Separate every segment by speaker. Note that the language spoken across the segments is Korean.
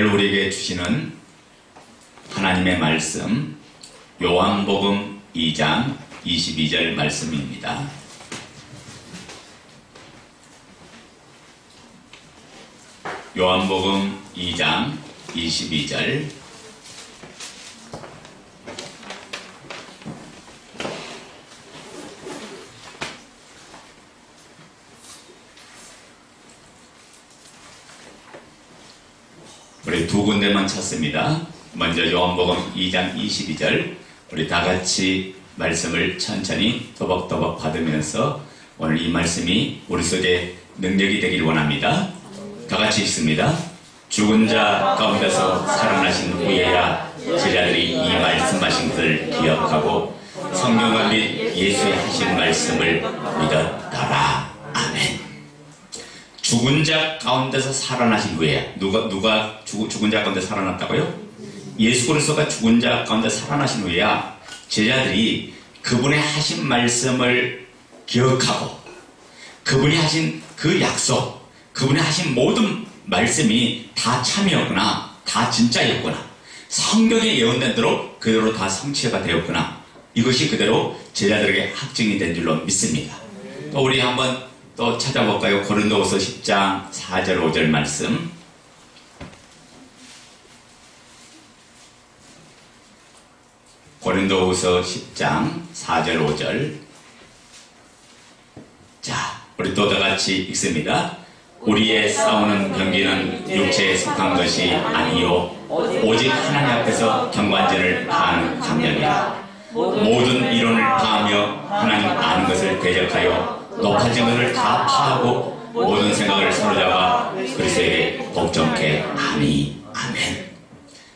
Speaker 1: 오늘 우리에게 주시는 하나님의 말씀 요한복음 2장 22절 말씀입니다. 요한복음 2장 22절. 우리 두 군데만 찾습니다. 먼저 요한복음 2장 22절. 우리 다 같이 말씀을 천천히 또박또박 받으면서 오늘 이 말씀이 우리 속에 능력이 되길 원합니다. 다 같이 읽습니다. 죽은 자 가운데서 살아나신 후에야 제자들이 이 말씀하신 것을 기억하고 성경과 및 예수의 하신 말씀을 믿었더라. 아멘. 죽은 자 가운데서 살아나신 후에야. 누가 죽은 자 가운데 살아났다고요? 예수 그리스도가 죽은 자 가운데 살아나신 후에야 제자들이 그분의 하신 말씀을 기억하고 그분이 하신 그 약속, 그분이 하신 모든 말씀이 다 참이었구나, 다 진짜였구나, 성경에 예언된 대로 그대로 다 성취가 되었구나, 이것이 그대로 제자들에게 확증이 된 줄로 믿습니다. 또 우리 한번 또 찾아볼까요? 고린도후서 10장 4절 5절 말씀. 고린도후서 10장 4절 5절. 자, 우리 또 다같이 읽습니다. 우리의 싸우는 경기는 육체에 속한 것이 아니요 오직 하나님 앞에서 경관전을 다하는 감정이라. 모든 이론을 파하며 하나님 아는 것을 대적하여 높아진 것을 다 파하고 모든 생각을 사로잡아 그리스도에게 복종케 하니. 아멘.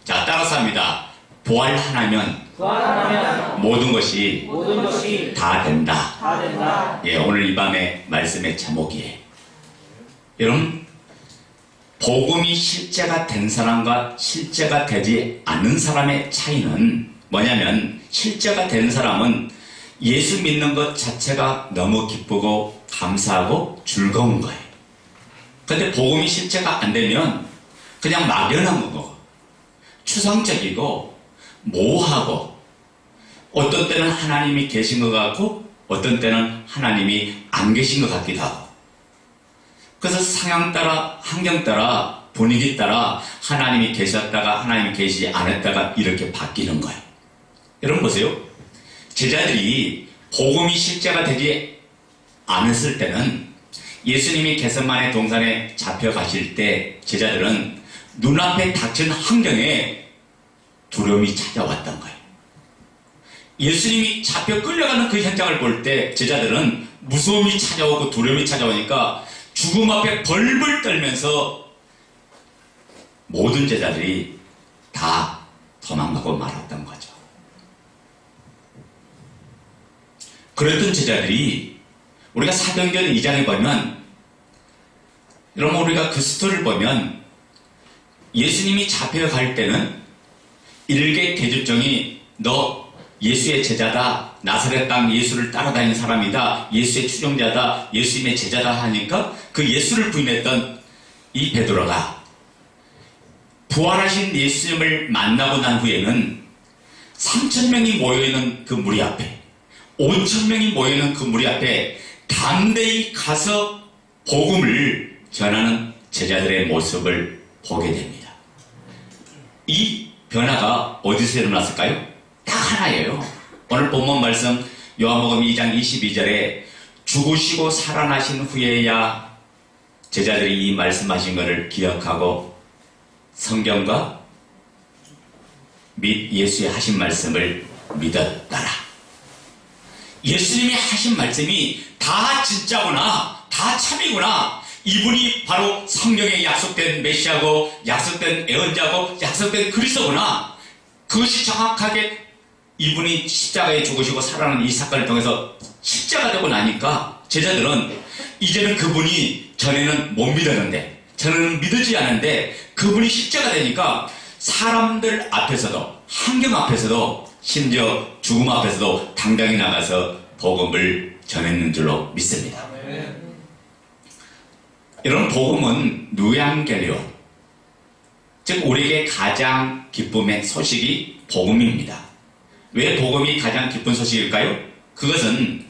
Speaker 1: 자, 따라서 합니다. 부활하나면 모든 것이 다 된다. 예, 오늘 이 밤의 말씀의 제목이에요. 여러분, 복음이 실제가 된 사람과 실제가 되지 않는 사람의 차이는 뭐냐면, 실제가 된 사람은 예수 믿는 것 자체가 너무 기쁘고 감사하고 즐거운 거예요. 근데 복음이 실제가 안 되면 그냥 막연한 거고 추상적이고 모호하고, 어떤 때는 하나님이 계신 것 같고 어떤 때는 하나님이 안 계신 것 같기도 하고, 그래서 상황 따라, 환경 따라, 분위기 따라 하나님이 계셨다가 하나님이 계시지 않았다가 이렇게 바뀌는 거예요. 여러분 보세요. 제자들이 복음이 실제가 되지 않았을 때는, 예수님이 겟세마네 동산에 잡혀가실 때 제자들은 눈앞에 닥친 환경에 두려움이 찾아왔던 거예요. 예수님이 잡혀 끌려가는 그 현장을 볼 때 제자들은 무서움이 찾아오고 두려움이 찾아오니까 죽음 앞에 벌벌 떨면서 모든 제자들이 다 도망가고 말았던 거죠. 그랬던 제자들이 우리가 사도행전 2장에 보면, 여러분 우리가 그 스토리를 보면 예수님이 잡혀갈 때는 일개 대주정이 너 예수의 제자다, 나사렛 땅 예수를 따라다니는 사람이다, 예수의 추종자다, 예수님의 제자다 하니까 그 예수를 부인했던 이 베드로가 부활하신 예수님을 만나고 난 후에는 3,000명이 모여있는 그 무리 앞에, 5,000명이 모여있는 그 무리 앞에 담대히 가서 복음을 전하는 제자들의 모습을 보게 됩니다. 이 변화가 어디서 일어났을까요? 딱 하나예요. 오늘 본문 말씀 요한복음 2장 22절에 죽으시고 살아나신 후에야 제자들이 이 말씀하신 것을 기억하고 성경과 및 예수의 하신 말씀을 믿었더라. 예수님이 하신 말씀이 다 진짜구나, 다 참이구나, 이분이 바로 성경에 약속된 메시아고 약속된 애언자고 약속된 그리스도구나, 그것이 정확하게 이분이 십자가에 죽으시고 살아나는 이 사건을 통해서 십자가 되고 나니까 제자들은 이제는 그분이 전에는 못 믿었는데, 전에는 믿지 않았는데 그분이 십자가 되니까 사람들 앞에서도, 환경 앞에서도, 심지어 죽음 앞에서도 당당히 나가서 복음을 전했는 줄로 믿습니다. 여러분, 복음은 누양계류, 즉 우리에게 가장 기쁨의 소식이 복음입니다. 왜 복음이 가장 기쁜 소식일까요? 그것은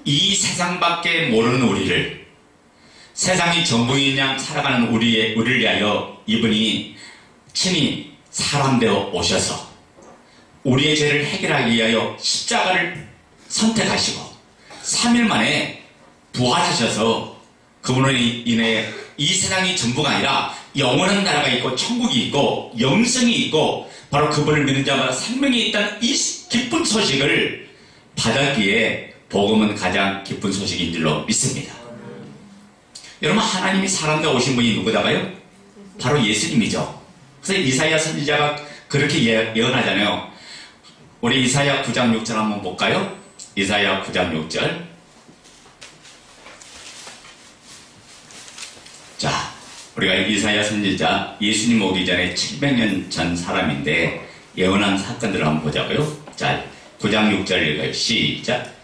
Speaker 1: 이 세상밖에 모르는 우리를, 세상이 전부인 양 살아가는 우리를 위하여 이분이 친히 사람 되어 오셔서 우리의 죄를 해결하기 위하여 십자가를 선택하시고 3일 만에 부활하셔서 그분으로 인해 이 세상이 전부가 아니라 영원한 나라가 있고 천국이 있고 영생이 있고 바로 그분을 믿는 자마다 생명이 있다는 이 기쁜 소식을 받았기에 복음은 가장 기쁜 소식인 줄로 믿습니다. 여러분, 하나님이 사람 되어 오신 분이 누구다가요? 바로 예수님이죠. 그래서 이사야 선지자가 그렇게 예언하잖아요. 우리 이사야 9장 6절 한번 볼까요? 이사야 9장 6절. 자, 우리가 이사야 선지자 예수님 오기 전에 700년 전 사람인데 예언한 사건들을 한번 보자고요. 자, 9장 6절 읽어요. 시작.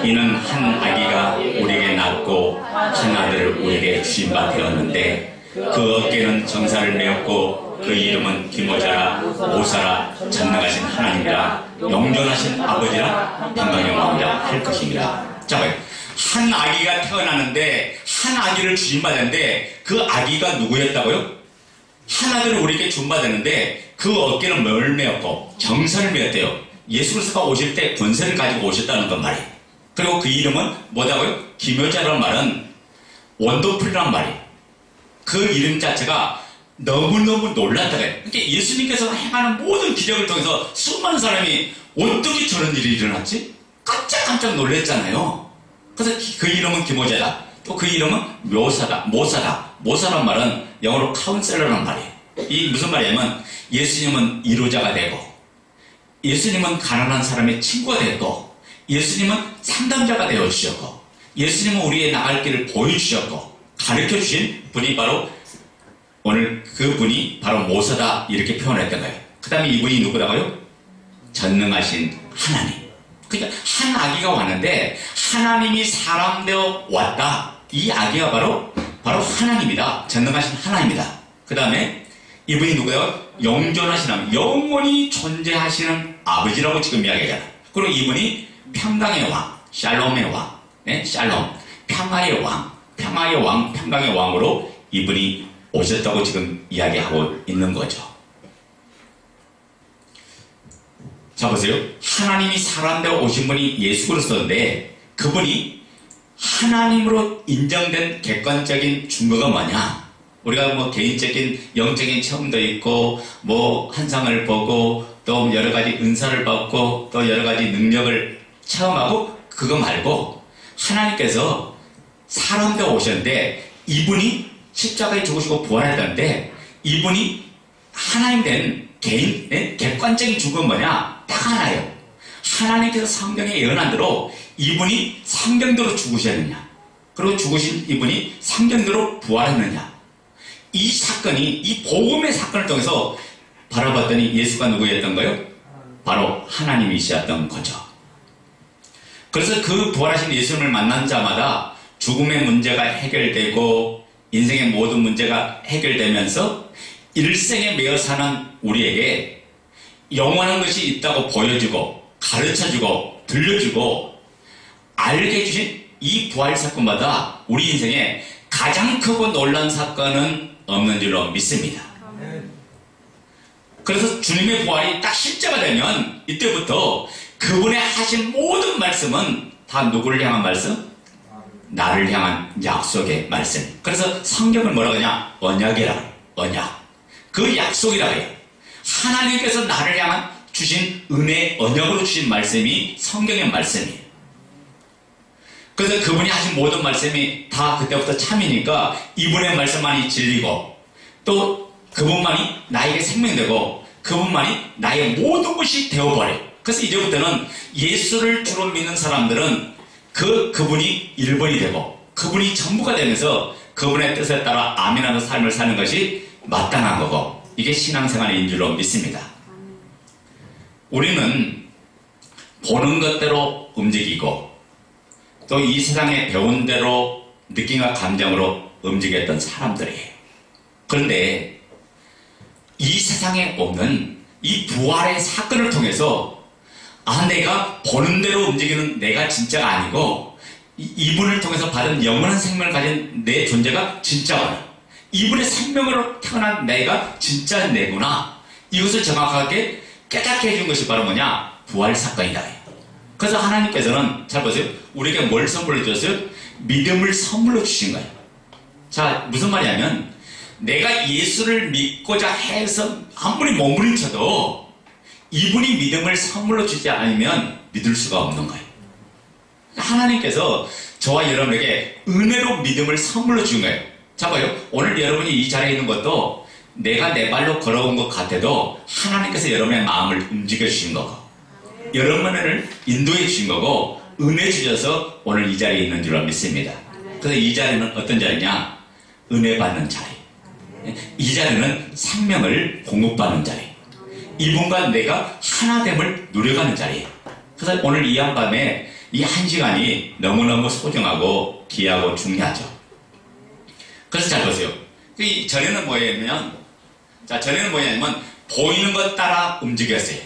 Speaker 1: 이는 한 아기가 우리에게 낳고 한 아들을 우리에게 주신 바 되었는데 그 어깨는 정사를 메었고 그 이름은 기모자라 모사라 전능하신 하나님이라 영존하신 아버지라 평강의 왕이라 할 것입니다. 자, 한 아기가 태어나는데 한 아기를 주신받았는데 그 아기가 누구였다고요? 한 아들을 우리에게 준받았는데 그 어깨는 뭘 메었고 정사를 메었대요. 예수 그리스도가 오실 때 권세를 가지고 오셨다는 건 말이에요. 그리고 그 이름은 뭐다고요? 기묘자라는 말은 원더풀이라는 말이에요. 그 이름 자체가 너무너무 놀랐다고 해요. 그러니까 예수님께서 행하는 모든 기적을 통해서 수많은 사람이 어떻게 저런 일이 일어났지? 깜짝 놀랐잖아요. 그래서 그 이름은 기모자다. 또 그 이름은 모사다. 모사란 말은 영어로 카운셀러라는 말이에요. 이 무슨 말이냐면 예수님은 이로자가 되고 예수님은 가난한 사람의 친구가 되고 예수님은 상담자가 되어주셨고 예수님은 우리의 나갈 길을 보여주셨고 가르쳐주신 분이 바로 오늘 그 분이 바로 모사다 이렇게 표현했던 거예요. 그 다음에 이분이 누구라고요? 전능하신 하나님. 그러니까 한 아기가 왔는데 하나님이 사람 되어 왔다. 이 아기가 바로 하나님이다. 전능하신 하나님이다. 그 다음에 이분이 누구예요? 영존하신 하나님, 영원히 존재하시는 아버지라고 지금 이야기하잖아요. 그리고 이분이 평강의 왕, 샬롬의 왕, 네? 샬롬, 평화의 왕, 평강의 왕으로 이분이 오셨다고 지금 이야기하고 있는 거죠. 자, 보세요. 하나님이 사람 되어 오신 분이 예수 그리스도인데 그분이 하나님으로 인정된 객관적인 증거가 뭐냐? 우리가 뭐 개인적인 영적인 체험도 있고 뭐 환상을 보고 또 여러 가지 은사를 받고 또 여러 가지 능력을 체험하고 그거 말고 하나님께서 사람 되어 오셨는데 이분이 십자가에 죽으시고 부활했다는데 이분이 하나님 된 개인, 객관적인 증거는 뭐냐? 딱 하나예요. 하나님께서 성경에 예언한 대로 이분이 성경대로 죽으셨느냐? 그리고 죽으신 이분이 성경대로 부활했느냐? 이 사건이, 이 복음의 사건을 통해서 바라봤더니 예수가 누구였던 거예요? 바로 하나님이셨던 거죠. 그래서 그 부활하신 예수님을 만난 자마다 죽음의 문제가 해결되고 인생의 모든 문제가 해결되면서 일생에 매여 사는 우리에게 영원한 것이 있다고 보여주고 가르쳐주고 들려주고 알게 해주신 이 부활 사건마다 우리 인생에 가장 크고 놀라운 사건은 없는 줄로 믿습니다. 그래서 주님의 부활이 딱 실제가 되면 이때부터 그분의 하신 모든 말씀은 다 누구를 향한 말씀? 나를 향한 약속의 말씀. 그래서 성경을 뭐라고 하냐? 언약이라고 해요. 언약. 그 약속이라고 해요. 하나님께서 나를 향한 주신 은혜, 언약으로 주신 말씀이 성경의 말씀이에요. 그래서 그분이 하신 모든 말씀이 다 그때부터 참이니까 이분의 말씀만이 진리고 또 그분만이 나에게 생명되고 그분만이 나의 모든 것이 되어버려요. 그래서 이제부터는 예수를 주로 믿는 사람들은 그분이 1번이 되고 그분이 전부가 되면서 그분의 뜻에 따라 아멘하는 삶을 사는 것이 마땅한 거고 이게 신앙생활인 줄로 믿습니다. 우리는 보는 것대로 움직이고 또 이 세상에 배운 대로 느낌과 감정으로 움직였던 사람들이에요. 그런데 이 세상에 없는 이 부활의 사건을 통해서 내가 보는 대로 움직이는 내가 진짜가 아니고 이분을 통해서 받은 영원한 생명을 가진 내 존재가 진짜구나. 이분의 생명으로 태어난 내가 진짜 내구나. 이것을 정확하게 깨닫게 해준 것이 바로 뭐냐? 부활 사건이다. 그래서 하나님께서는 잘 보세요. 우리에게 뭘 선물로 주셨어요? 믿음을 선물로 주신 거예요. 자, 무슨 말이냐면 내가 예수를 믿고자 해서 아무리 몸부림쳐도 이분이 믿음을 선물로 주지 않으면 믿을 수가 없는 거예요. 하나님께서 저와 여러분에게 은혜로 믿음을 선물로 준 거예요. 자, 봐요. 오늘 여러분이 이 자리에 있는 것도 내가 내 발로 걸어온 것 같아도 하나님께서 여러분의 마음을 움직여 주신 거고 여러분을 인도해 주신 거고 은혜 주셔서 오늘 이 자리에 있는 줄로 믿습니다. 그래서 이 자리는 어떤 자리냐? 은혜 받는 자리. 이 자리는 생명을 공급받는 자리. 이분과 내가 하나됨을 누려가는 자리예요. 그래서 오늘 이 한밤에 이 한 시간이 너무너무 소중하고 귀하고 중요하죠. 그래서 잘 보세요. 전에는 뭐였냐면, 보이는 것 따라 움직였어요.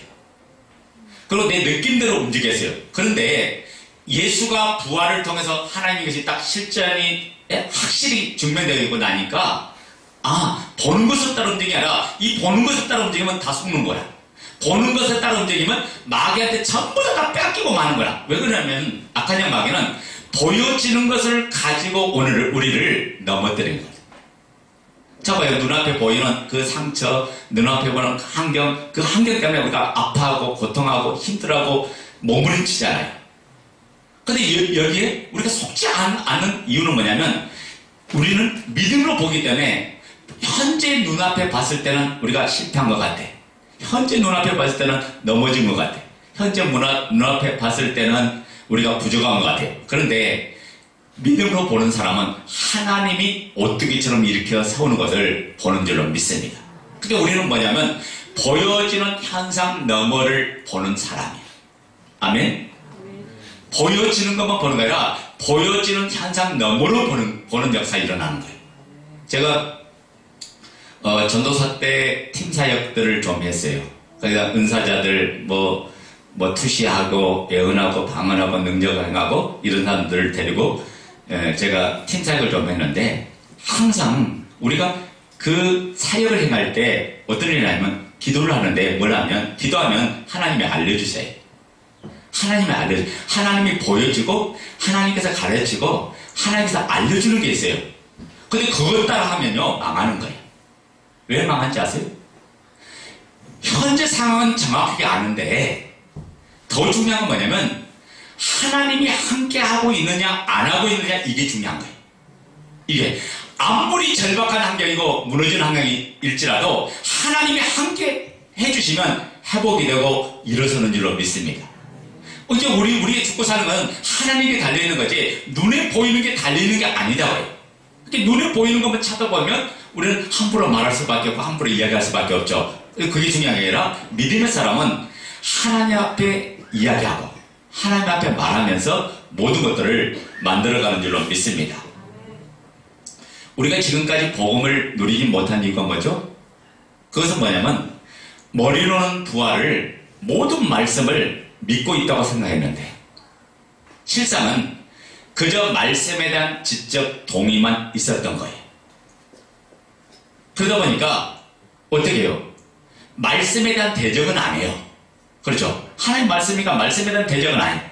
Speaker 1: 그리고 내 느낌대로 움직였어요. 그런데 예수가 부활을 통해서 하나님의 것이 딱 실전이 확실히 증명되고 나니까 보는 것에 따라 움직이기 아니라 이 보는 것에 따라 움직이면 다 속는 거야. 보는 것에 따라 움직이면 마귀한테 전부 다 뺏기고 마는 거야. 왜 그러냐면 악한 마귀는 보여지는 것을 가지고 오늘 우리를 넘어뜨리는 거야. 자, 봐요. 눈앞에 보이는 그 상처, 눈앞에 보는 그 환경 때문에 우리가 아파하고 고통하고 힘들어하고 몸부림치잖아요. 근데 여기에 우리가 속지 않는 이유는 뭐냐면 우리는 믿음으로 보기 때문에 현재 눈앞에 봤을 때는 우리가 실패한 것 같아. 현재 눈앞에 봤을 때는 넘어진 것 같아. 현재 눈앞에 봤을 때는 우리가 부족한 것 같아요. 그런데 믿음으로 보는 사람은 하나님이 오뚜기처럼 일으켜 세우는 것을 보는 줄로 믿습니다. 그러니까 우리는 뭐냐면 보여지는 현상 너머를 보는 사람이에요. 아멘? 보여지는 것만 보는 게 아니라 보여지는 현상 너머로 보는 역사가 일어나는 거예요. 제가 전도사 때 팀 사역들을 좀 했어요. 그러니까 은사자들 투시하고 예언하고 방언하고 능력하고 이런 사람들을 데리고 제가 팀 사역을 좀 했는데 항상 우리가 그 사역을 행할 때 어떤 일이 나면 기도를 하는데 기도하면 하나님이 알려주세요. 하나님이 보여주고 하나님께서 가르치고 하나님께서 알려주는 게 있어요. 근데 그것 따라 하면요 망하는 거예요. 왜 망한지 아세요? 현재 상황은 정확하게 아는데 더 중요한 건 뭐냐면 하나님이 함께 하고 있느냐 안 하고 있느냐 이게 중요한 거예요. 이게 아무리 절박한 환경이고 무너진 환경일지라도 하나님이 함께 해주시면 회복이 되고 일어서는 줄로 믿습니다. 이제 우리의 죽고 사는 건 하나님께 달려있는 거지 눈에 보이는 게 달려있는 게 아니다고요. 눈에 보이는 것만 찾아보면 우리는 함부로 말할 수밖에 없고 함부로 이야기할 수밖에 없죠. 그게 중요한 게 아니라 믿음의 사람은 하나님 앞에 이야기하고 하나님 앞에 말하면서 모든 것들을 만들어가는 줄로 믿습니다. 우리가 지금까지 복음을 누리지 못한 이유가 뭐죠? 그것은 뭐냐면 머리로는 부활을 모든 말씀을 믿고 있다고 생각했는데 실상은 그저 말씀에 대한 지적 동의만 있었던 거예요. 그러다 보니까 어떻게 해요? 말씀에 대한 대적은 안 해요. 그렇죠? 하나님 말씀이니까 말씀에 대한 대적은 안 해요.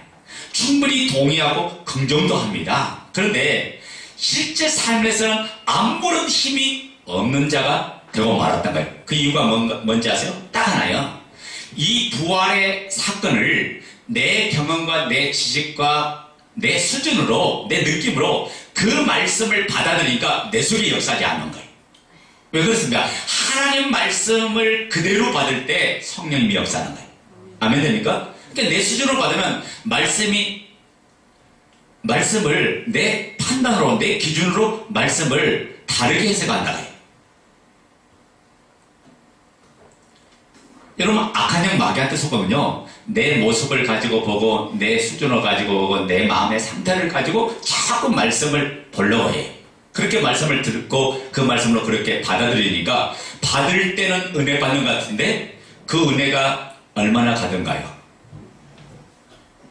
Speaker 1: 충분히 동의하고 긍정도 합니다. 그런데 실제 삶에서는 아무런 힘이 없는 자가 되고 말았던 거예요. 그 이유가 뭔지 아세요? 딱 하나요. 이 부활의 사건을 내 경험과 내 지식과 내 수준으로, 내 느낌으로 그 말씀을 받아들이니까 내 속에 역사하지 않는 거예요. 왜 그렇습니까? 하나님 말씀을 그대로 받을 때 성령님이 역사하는 거예요. 아멘 됩니까? 그러니까 내 수준으로 받으면 말씀을 내 판단으로, 내 기준으로 말씀을 다르게 해석한다 거예요. 여러분 악한 영 마귀한테 속으면요 내 모습을 가지고 보고 내 수준을 가지고 보고 내 마음의 상태를 가지고 자꾸 말씀을 보려고 해요. 그렇게 말씀을 듣고 그 말씀으로 그렇게 받아들이니까 받을 때는 은혜 받는 것 같은데 그 은혜가 얼마나 가든가요?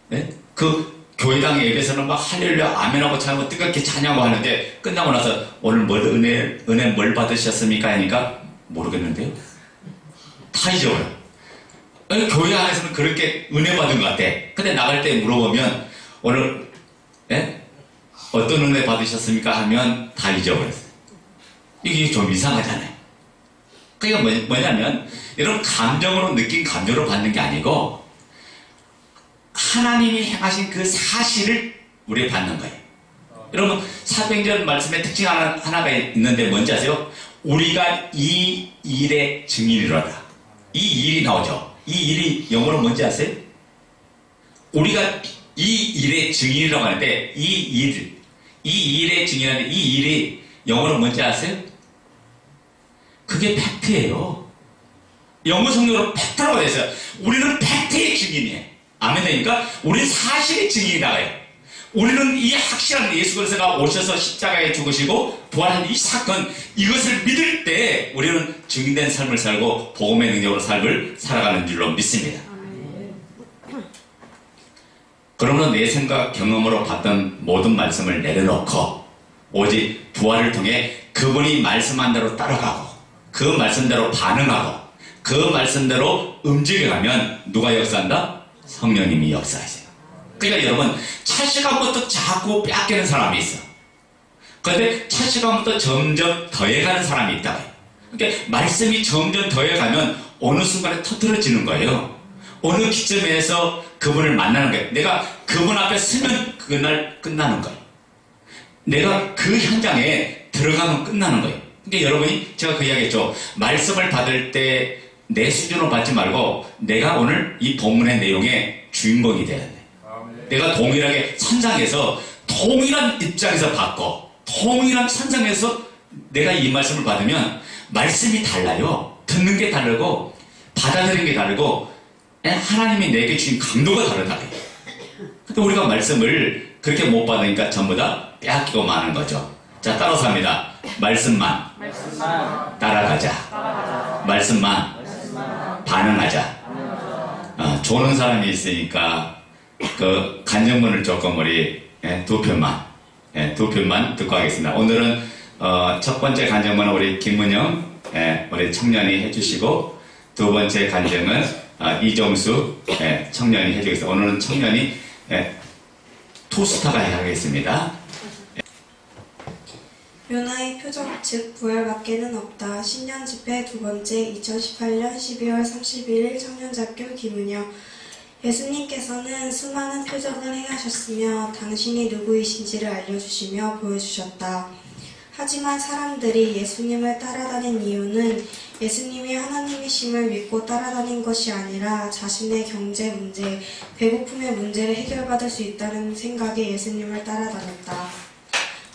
Speaker 1: 네? 그 교회당 예배에서는 막 할렐루야 아멘하고 차고 뜨겁게 찬양하고 하는데 끝나고 나서 오늘 은혜 뭘 받으셨습니까? 하니까 모르겠는데요. 다 잊어버려요. 교회 안에서는 그렇게 은혜 받은 것 같아. 근데 나갈 때 물어보면 오늘 어떤 은혜 받으셨습니까? 하면 다 잊어버렸어요. 이게 좀 이상하잖아요. 그러니까 뭐냐면 여러분 감정으로 느낀 감정으로 받는 게 아니고 하나님이 행하신 그 사실을 우리가 받는 거예요. 여러분 사도행전 말씀에 특징 하나가 있는데 뭔지 아세요? 우리가 이 일의 증인이로다. 이 일이 나오죠. 이 일이 영어로 뭔지 아세요? 우리가 이 일의 증인이라고 하는데 이 일의 증인하는데 이 일이 영어로 뭔지 아세요? 그게 팩트예요. 영어 성경으로 팩트라고 되어 있어요. 우리는 팩트의 증인이에요. 아멘 되니까 우리는 사실의 증인이 나가요. 우리는 이 확실한 예수 그리스도가 오셔서 십자가에 죽으시고 부활한 이 사건 이것을 믿을 때 우리는 증인된 삶을 살고 복음의 능력으로 삶을 살아가는 줄로 믿습니다. 그러므로 내 생각 경험으로 봤던 모든 말씀을 내려놓고 오직 부활을 통해 그분이 말씀한 대로 따라가고 그 말씀대로 반응하고 그 말씀대로 움직여가면 누가 역사한다? 성령님이 역사하세요. 그러니까 여러분 첫 시간부터 자꾸 뺏기는 사람이 있어. 그런데 첫 시간부터 점점 더해가는 사람이 있다고요. 그러니까 말씀이 점점 더해가면 어느 순간에 터뜨려지는 거예요. 어느 기점에서 그분을 만나는 거예요. 내가 그분 앞에 서면 그날 끝나는 거예요. 내가 그 현장에 들어가면 끝나는 거예요. 그러니까 여러분이 제가 그 이야기했죠. 말씀을 받을 때 내 수준으로 받지 말고 내가 오늘 이 본문의 내용의 주인공이 되어야 돼. 내가 동일하게 선상에서 동일한 입장에서 받고 동일한 선상에서 내가 이 말씀을 받으면 말씀이 달라요. 듣는 게 다르고 받아들이는 게 다르고 하나님이 내게 주신 강도가 다르다. 근데 우리가 말씀을 그렇게 못 받으니까 전부 다 빼앗기고 마는 거죠. 자, 따라서 합니다. 말씀만 따라가자. 말씀만 반응하자. 조는 사람이 있으니까 그 간증문을 조금 우리 두 편만 듣고 하겠습니다. 오늘은 첫 번째 간증문은 우리 김문영 우리 청년이 해주시고 두 번째 간증은 이정수 청년이 해주겠습니다. 오늘은 청년이 투스타가 하겠습니다.
Speaker 2: 요나의 표적 즉 부활밖에는 없다. 신년 집회 두 번째 2018년 12월 31일 청년잡교 김은영. 예수님께서는 수많은 표적을 행하셨으며 당신이 누구이신지를 알려주시며 보여주셨다. 하지만 사람들이 예수님을 따라다닌 이유는 예수님이 하나님이심을 믿고 따라다닌 것이 아니라 자신의 경제 문제, 배고픔의 문제를 해결받을 수 있다는 생각에 예수님을 따라다녔다.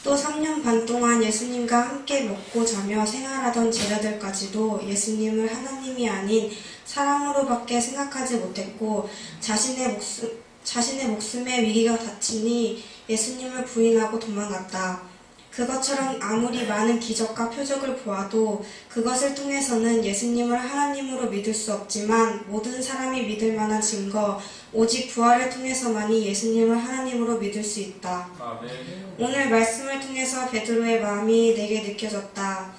Speaker 2: 또 3년 반 동안 예수님과 함께 먹고 자며 생활하던 제자들까지도 예수님을 하나님이 아닌 사람으로밖에 생각하지 못했고 자신의 목숨에 위기가 닥치니 예수님을 부인하고 도망갔다. 그것처럼 아무리 많은 기적과 표적을 보아도 그것을 통해서는 예수님을 하나님으로 믿을 수 없지만 모든 사람이 믿을 만한 증거, 오직 부활을 통해서만이 예수님을 하나님으로 믿을 수 있다. 아멘. 오늘 말씀을 통해서 베드로의 마음이 내게 느껴졌다.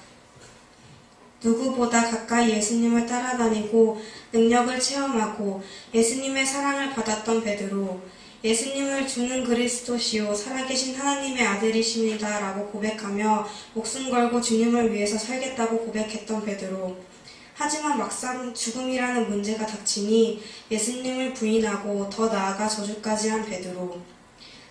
Speaker 2: 누구보다 가까이 예수님을 따라다니고 능력을 체험하고 예수님의 사랑을 받았던 베드로. 예수님을 주는 그리스도시요 살아계신 하나님의 아들이십니다 라고 고백하며 목숨 걸고 주님을 위해서 살겠다고 고백했던 베드로. 하지만 막상 죽음이라는 문제가 닥치니 예수님을 부인하고 더 나아가 저주까지 한 베드로.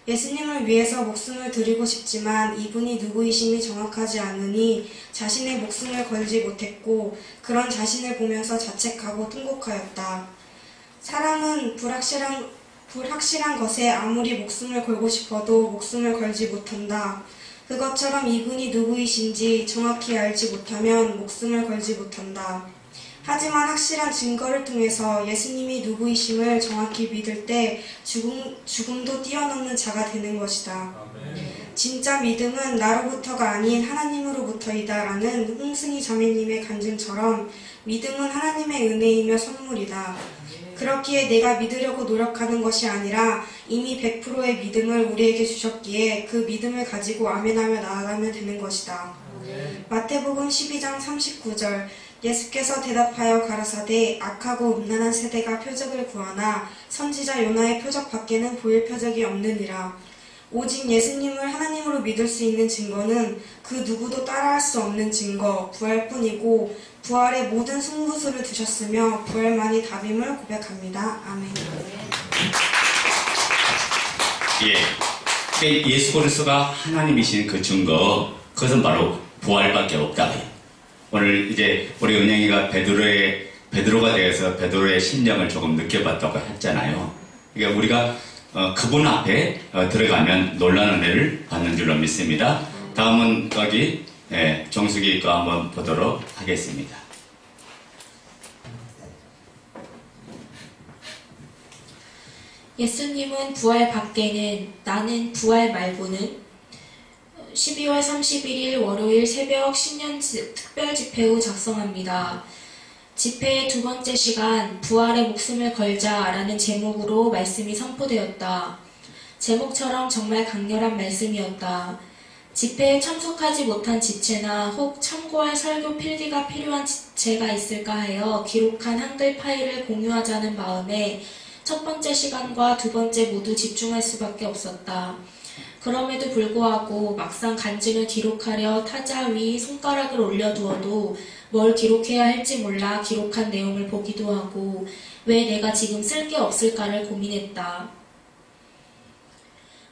Speaker 2: 예수님을 위해서 목숨을 드리고 싶지만 이분이 누구이심이 정확하지 않으니 자신의 목숨을 걸지 못했고 그런 자신을 보면서 자책하고 통곡하였다. 사람은 불확실한 것에 아무리 목숨을 걸고 싶어도 목숨을 걸지 못한다. 그것처럼 이분이 누구이신지 정확히 알지 못하면 목숨을 걸지 못한다. 하지만 확실한 증거를 통해서 예수님이 누구이심을 정확히 믿을 때 죽음도 뛰어넘는 자가 되는 것이다. 진짜 믿음은 나로부터가 아닌 하나님으로부터이다라는 홍승희 자매님의 간증처럼 믿음은 하나님의 은혜이며 선물이다. 그렇기에 내가 믿으려고 노력하는 것이 아니라 이미 100%의 믿음을 우리에게 주셨기에 그 믿음을 가지고 아멘하며 나아가면 되는 것이다. 마태복음 12장 39절 예수께서 대답하여 가라사대 악하고 음란한 세대가 표적을 구하나 선지자 요나의 표적 밖에는 보일 표적이 없느니라. 오직 예수님을 하나님으로 믿을 수 있는 증거는 그 누구도 따라할 수 없는 증거, 부활뿐이고 부활의 모든 승부수를 두셨으며 부활만이 답임을 고백합니다. 아멘.
Speaker 1: 예수 그리스도가 하나님이신 그 증거, 그것은 바로 부활밖에 없다. 오늘 이제 우리 은영이가 베드로가 되어서 베드로의 심령을 조금 느껴봤다고 했잖아요. 그러니까 우리가 그분 앞에 들어가면 놀라는 은혜를 받는 줄로 믿습니다. 다음은 거기 정수기 거 한번 보도록 하겠습니다.
Speaker 3: 예수님은 부활 밖에는, 나는 부활 말고는 12월 31일 월요일 새벽 신년 특별 집회 후 작성합니다. 집회의 두 번째 시간, 부활의 목숨을 걸자라는 제목으로 말씀이 선포되었다. 제목처럼 정말 강렬한 말씀이었다. 집회에 참석하지 못한 지체나 혹 참고할 설교 필기가 필요한 지체가 있을까 하여 기록한 한글 파일을 공유하자는 마음에 첫 번째 시간과 두 번째 모두 집중할 수밖에 없었다. 그럼에도 불구하고 막상 간증을 기록하려 타자 위 손가락을 올려두어도 뭘 기록해야 할지 몰라 기록한 내용을 보기도 하고 왜 내가 지금 쓸 게 없을까를 고민했다.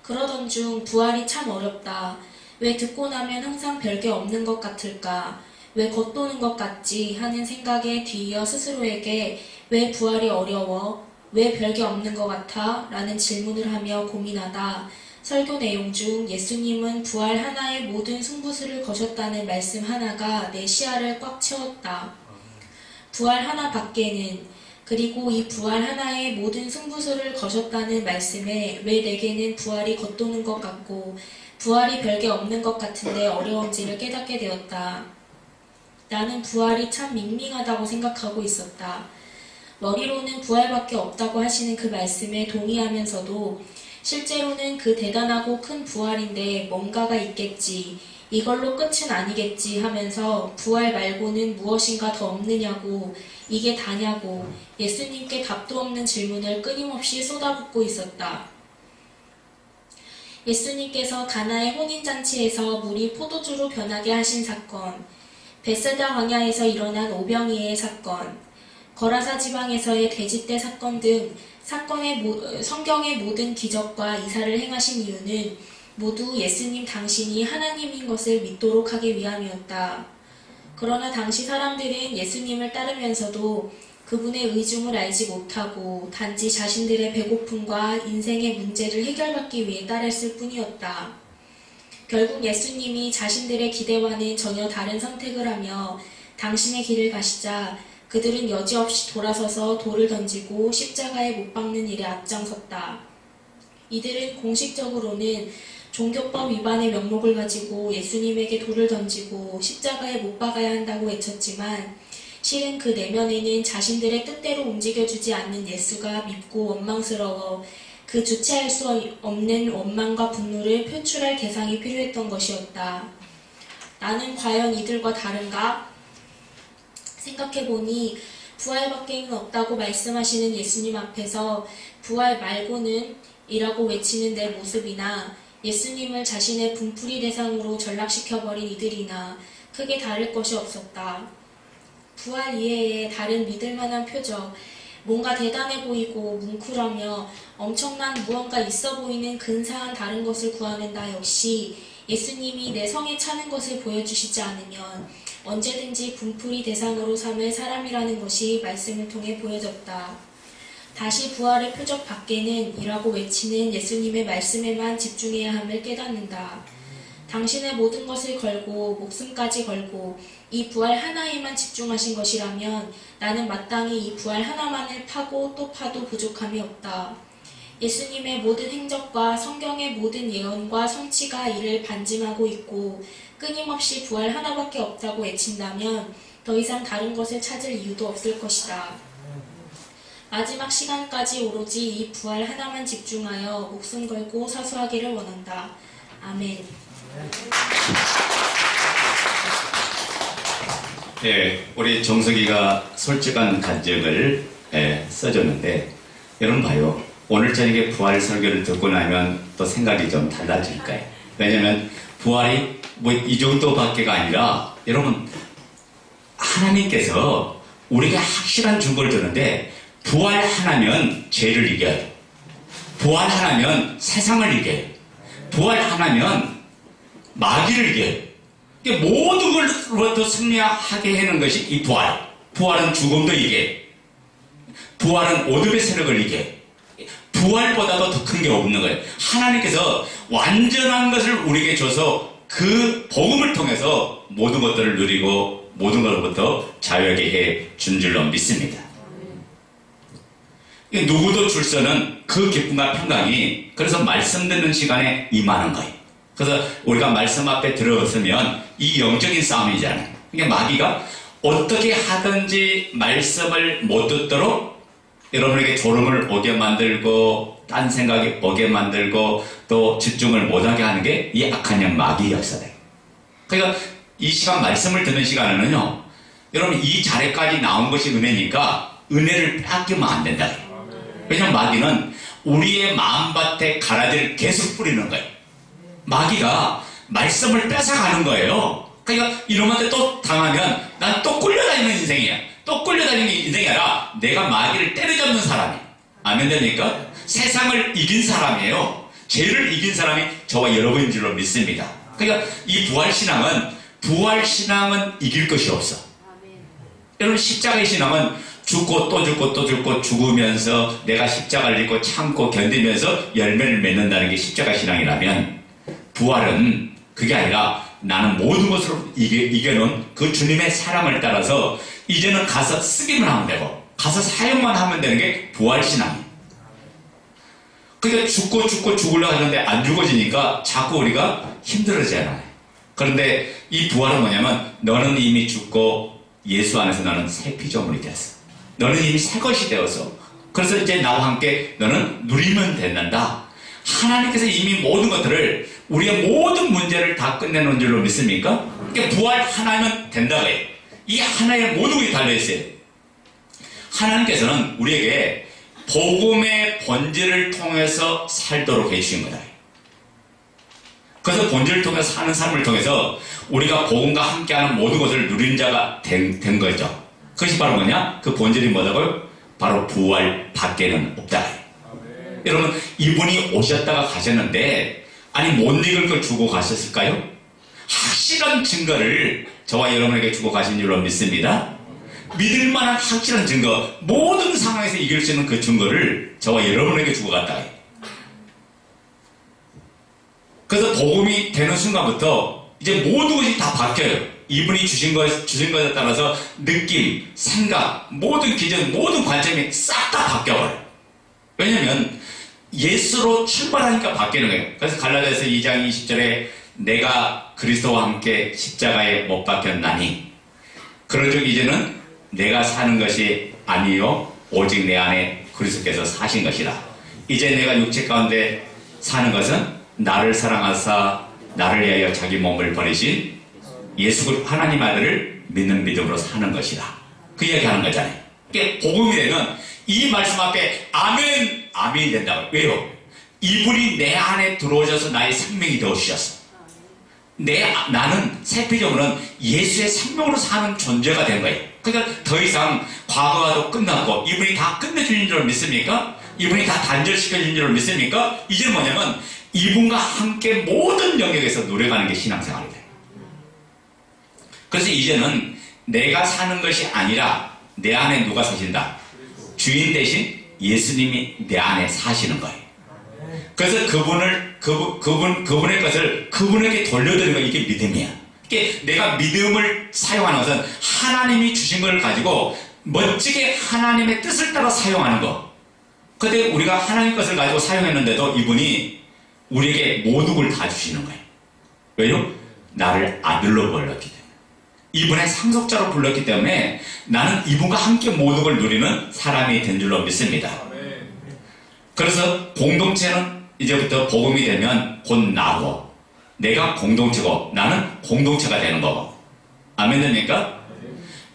Speaker 3: 그러던 중 부활이 참 어렵다. 왜 듣고 나면 항상 별게 없는 것 같을까? 왜 겉도는 것 같지? 하는 생각에 뒤이어 스스로에게 왜 부활이 어려워? 왜 별게 없는 것 같아? 라는 질문을 하며 고민하다 설교 내용 중 예수님은 부활 하나의 모든 승부수를 거셨다는 말씀 하나가 내 시야를 꽉 채웠다. 부활 하나 밖에는, 그리고 이 부활 하나의 모든 승부수를 거셨다는 말씀에 왜 내게는 부활이 겉도는 것 같고 부활이 별게 없는 것 같은데 어려운지를 깨닫게 되었다. 나는 부활이 참 밍밍하다고 생각하고 있었다. 머리로는 부활밖에 없다고 하시는 그 말씀에 동의하면서도 실제로는 그 대단하고 큰 부활인데 뭔가가 있겠지, 이걸로 끝은 아니겠지 하면서 부활 말고는 무엇인가 더 없느냐고, 이게 다냐고 예수님께 답도 없는 질문을 끊임없이 쏟아붓고 있었다. 예수님께서 가나의 혼인잔치에서 물이 포도주로 변하게 하신 사건, 벳세다 광야에서 일어난 오병이의 사건, 거라사 지방에서의 돼지떼 사건 등 성경의 모든 기적과 이사를 행하신 이유는 모두 예수님 당신이 하나님인 것을 믿도록 하기 위함이었다. 그러나 당시 사람들은 예수님을 따르면서도 그분의 의중을 알지 못하고 단지 자신들의 배고픔과 인생의 문제를 해결받기 위해 따랐을 뿐이었다. 결국 예수님이 자신들의 기대와는 전혀 다른 선택을 하며 당신의 길을 가시자 그들은 여지없이 돌아서서 돌을 던지고 십자가에 못 박는 일에 앞장섰다. 이들은 공식적으로는 종교법 위반의 명목을 가지고 예수님에게 돌을 던지고 십자가에 못 박아야 한다고 외쳤지만 실은 그 내면에는 자신들의 뜻대로 움직여주지 않는 예수가 밉고 원망스러워 그 주체할 수 없는 원망과 분노를 표출할 대상이 필요했던 것이었다. 나는 과연 이들과 다른가? 생각해보니 부활밖에는 없다고 말씀하시는 예수님 앞에서 부활 말고는 이라고 외치는 내 모습이나 예수님을 자신의 분풀이 대상으로 전락시켜버린 이들이나 크게 다를 것이 없었다. 부활 이외에 다른 믿을만한 표적, 뭔가 대단해 보이고 뭉클하며 엄청난 무언가 있어 보이는 근사한 다른 것을 구하는 나 역시 예수님이 내 성에 차는 것을 보여주시지 않으면 언제든지 분풀이 대상으로 삼을 사람이라는 것이 말씀을 통해 보여졌다. 다시 부활의 표적 밖에는 이라고 외치는 예수님의 말씀에만 집중해야 함을 깨닫는다. 당신의 모든 것을 걸고 목숨까지 걸고 이 부활 하나에만 집중하신 것이라면 나는 마땅히 이 부활 하나만을 파고 또 파도 부족함이 없다. 예수님의 모든 행적과 성경의 모든 예언과 성취가 이를 반증하고 있고 끊임없이 부활 하나밖에 없다고 외친다면 더 이상 다른 것을 찾을 이유도 없을 것이다. 마지막 시간까지 오로지 이 부활 하나만 집중하여 목숨 걸고 사수하기를 원한다. 아멘.
Speaker 1: 네, 우리 정석이가 솔직한 간증을 써줬는데, 여러분 봐요. 오늘 저녁에 부활 설교를 듣고 나면 또 생각이 좀 달라질 거예요. 왜냐면 부활이 뭐 이 정도밖에가 아니라, 여러분, 하나님께서 우리가 확실한 증거를 주는데, 부활 하나면 죄를 이겨요. 부활 하나면 세상을 이겨요. 부활 하나면 마귀를 이겨요. 모든 걸로부터 승리하게 하는 것이 이 부활. 부활은 죽음도 이겨요. 부활은 어둠의 세력을 이겨요. 부활보다도 더 큰 게 없는 거예요. 하나님께서 완전한 것을 우리에게 줘서 그 복음을 통해서 모든 것들을 누리고 모든 것로부터 자유하게 해 준 줄로 믿습니다. 누구도 줄 수 없는 그 기쁨과 평강이 그래서 말씀 듣는 시간에 임하는 거예요. 그래서 우리가 말씀 앞에 들어섰으면 이 영적인 싸움이잖아요. 그러니까 마귀가 어떻게 하든지 말씀을 못 듣도록 여러분에게 졸음을 오게 만들고 딴 생각이 오게 만들고 또 집중을 못하게 하는 게 이 악한 영 마귀의 역사다. 그러니까 이 시간 말씀을 듣는 시간에는요, 여러분 이 자리까지 나온 것이 은혜니까 은혜를 뺏기면 안 된다. 왜냐하면 마귀는 우리의 마음밭에 가라지를 계속 뿌리는 거예요. 마귀가 말씀을 뺏어가는 거예요. 그러니까 이놈한테 또 당하면 난 또 끌려다니는 인생이야. 또 끌려다니는 인생이 아니라 내가 마귀를 때려잡는 사람이에요. 아멘 됩니까? 세상을 이긴 사람이에요. 죄를 이긴 사람이 저와 여러분인 줄로 믿습니다. 그러니까 이 부활신앙은 이길 것이 없어. 여러분 십자가의 신앙은 죽고 또 죽고 또 죽고 죽으면서 내가 십자가를 입고 참고 견디면서 열매를 맺는다는 게 십자가 신앙이라면, 부활은 그게 아니라 나는 모든 것으로 이겨놓은 그 주님의 사랑을 따라서 이제는 가서 쓰기만 하면 되고 가서 사용만 하면 되는 게 부활신앙이에요. 그러니까 죽고 죽으려고 하는데 안 죽어지니까 자꾸 우리가 힘들어지잖아요. 그런데 이 부활은 뭐냐면 너는 이미 죽고 예수 안에서 너는 새 피조물이 되었어. 너는 이미 새 것이 되어서 그래서 이제 나와 함께 너는 누리면 된다. 하나님께서 이미 모든 것들을 우리의 모든 문제를 다 끝내놓은 줄로 믿습니까? 그러니까 부활 하나면 된다고 해요. 이 하나에 모든 것이 달려있어요. 하나님께서는 우리에게 복음의 본질을 통해서 살도록 해주신 거다. 그래서 본질을 통해서 사는 삶을 통해서 우리가 복음과 함께하는 모든 것을 누린 자가 된 거죠. 그것이 바로 뭐냐? 그 본질이 뭐라고요? 바로 부활 밖에는 없다. 여러분, 이분이 오셨다가 가셨는데 아니 못 읽을 걸 주고 가셨을까요? 확실한 증거를 저와 여러분에게 주고 가신 줄로 믿습니다. 믿을 만한 확실한 증거, 모든 상황에서 이길 수 있는 그 증거를 저와 여러분에게 주고 갔다. 그래서 복음이 되는 순간부터 이제 모든 것이 다 바뀌어요. 이분이 주신 것에 따라서 느낌, 생각, 모든 기준, 모든 관점이 싹 다 바뀌어버려요. 왜냐면 예수로 출발하니까 바뀌는 거예요. 그래서 갈라디아서 2장 20절에 내가 그리스도와 함께 십자가에 못 박혔나니 그런즉 이제는 내가 사는 것이 아니요 오직 내 안에 그리스도께서 사신 것이라. 이제 내가 육체 가운데 사는 것은 나를 사랑하사 나를 위하여 자기 몸을 버리신 예수 그리스도 하나님 아들을 믿는 믿음으로 사는 것이라. 그 이야기 하는 거잖아요. 그러니까 복음이 되면 이 말씀 앞에 아멘, 아멘이 된다고. 왜요? 이분이 내 안에 들어오셔서 나의 생명이 되어주셨어. 나는 새 피조물은 예수의 생명으로 사는 존재가 된 거예요. 그러니까 더 이상 과거와도 끝났고 이분이 다 끝내주신 줄 믿습니까? 이분이 다 단절시켜준 줄 믿습니까? 이제는 뭐냐면 이분과 함께 모든 영역에서 노력하는 게 신앙생활이다. 그래서 이제는 내가 사는 것이 아니라 내 안에 누가 사신다? 주인 대신 예수님이 내 안에 사시는 거예요. 그래서 그분의 것을 그분에게 돌려드리는 거, 이게 믿음이야. 이게 내가 믿음을 사용하는 것은 하나님이 주신 것을 가지고 멋지게 하나님의 뜻을 따라 사용하는 거. 근데 우리가 하나님 것을 가지고 사용했는데도 이분이 우리에게 모든 다 주시는 거예요. 왜요? 나를 아들로 불렀기 때문에. 이분의 상속자로 불렀기 때문에 나는 이분과 함께 모든 걸 누리는 사람이 된 줄로 믿습니다. 그래서 공동체는 이제부터 복음이 되면 곧 나고, 내가 공동체고 나는 공동체가 되는 거고. 아멘 됩니까?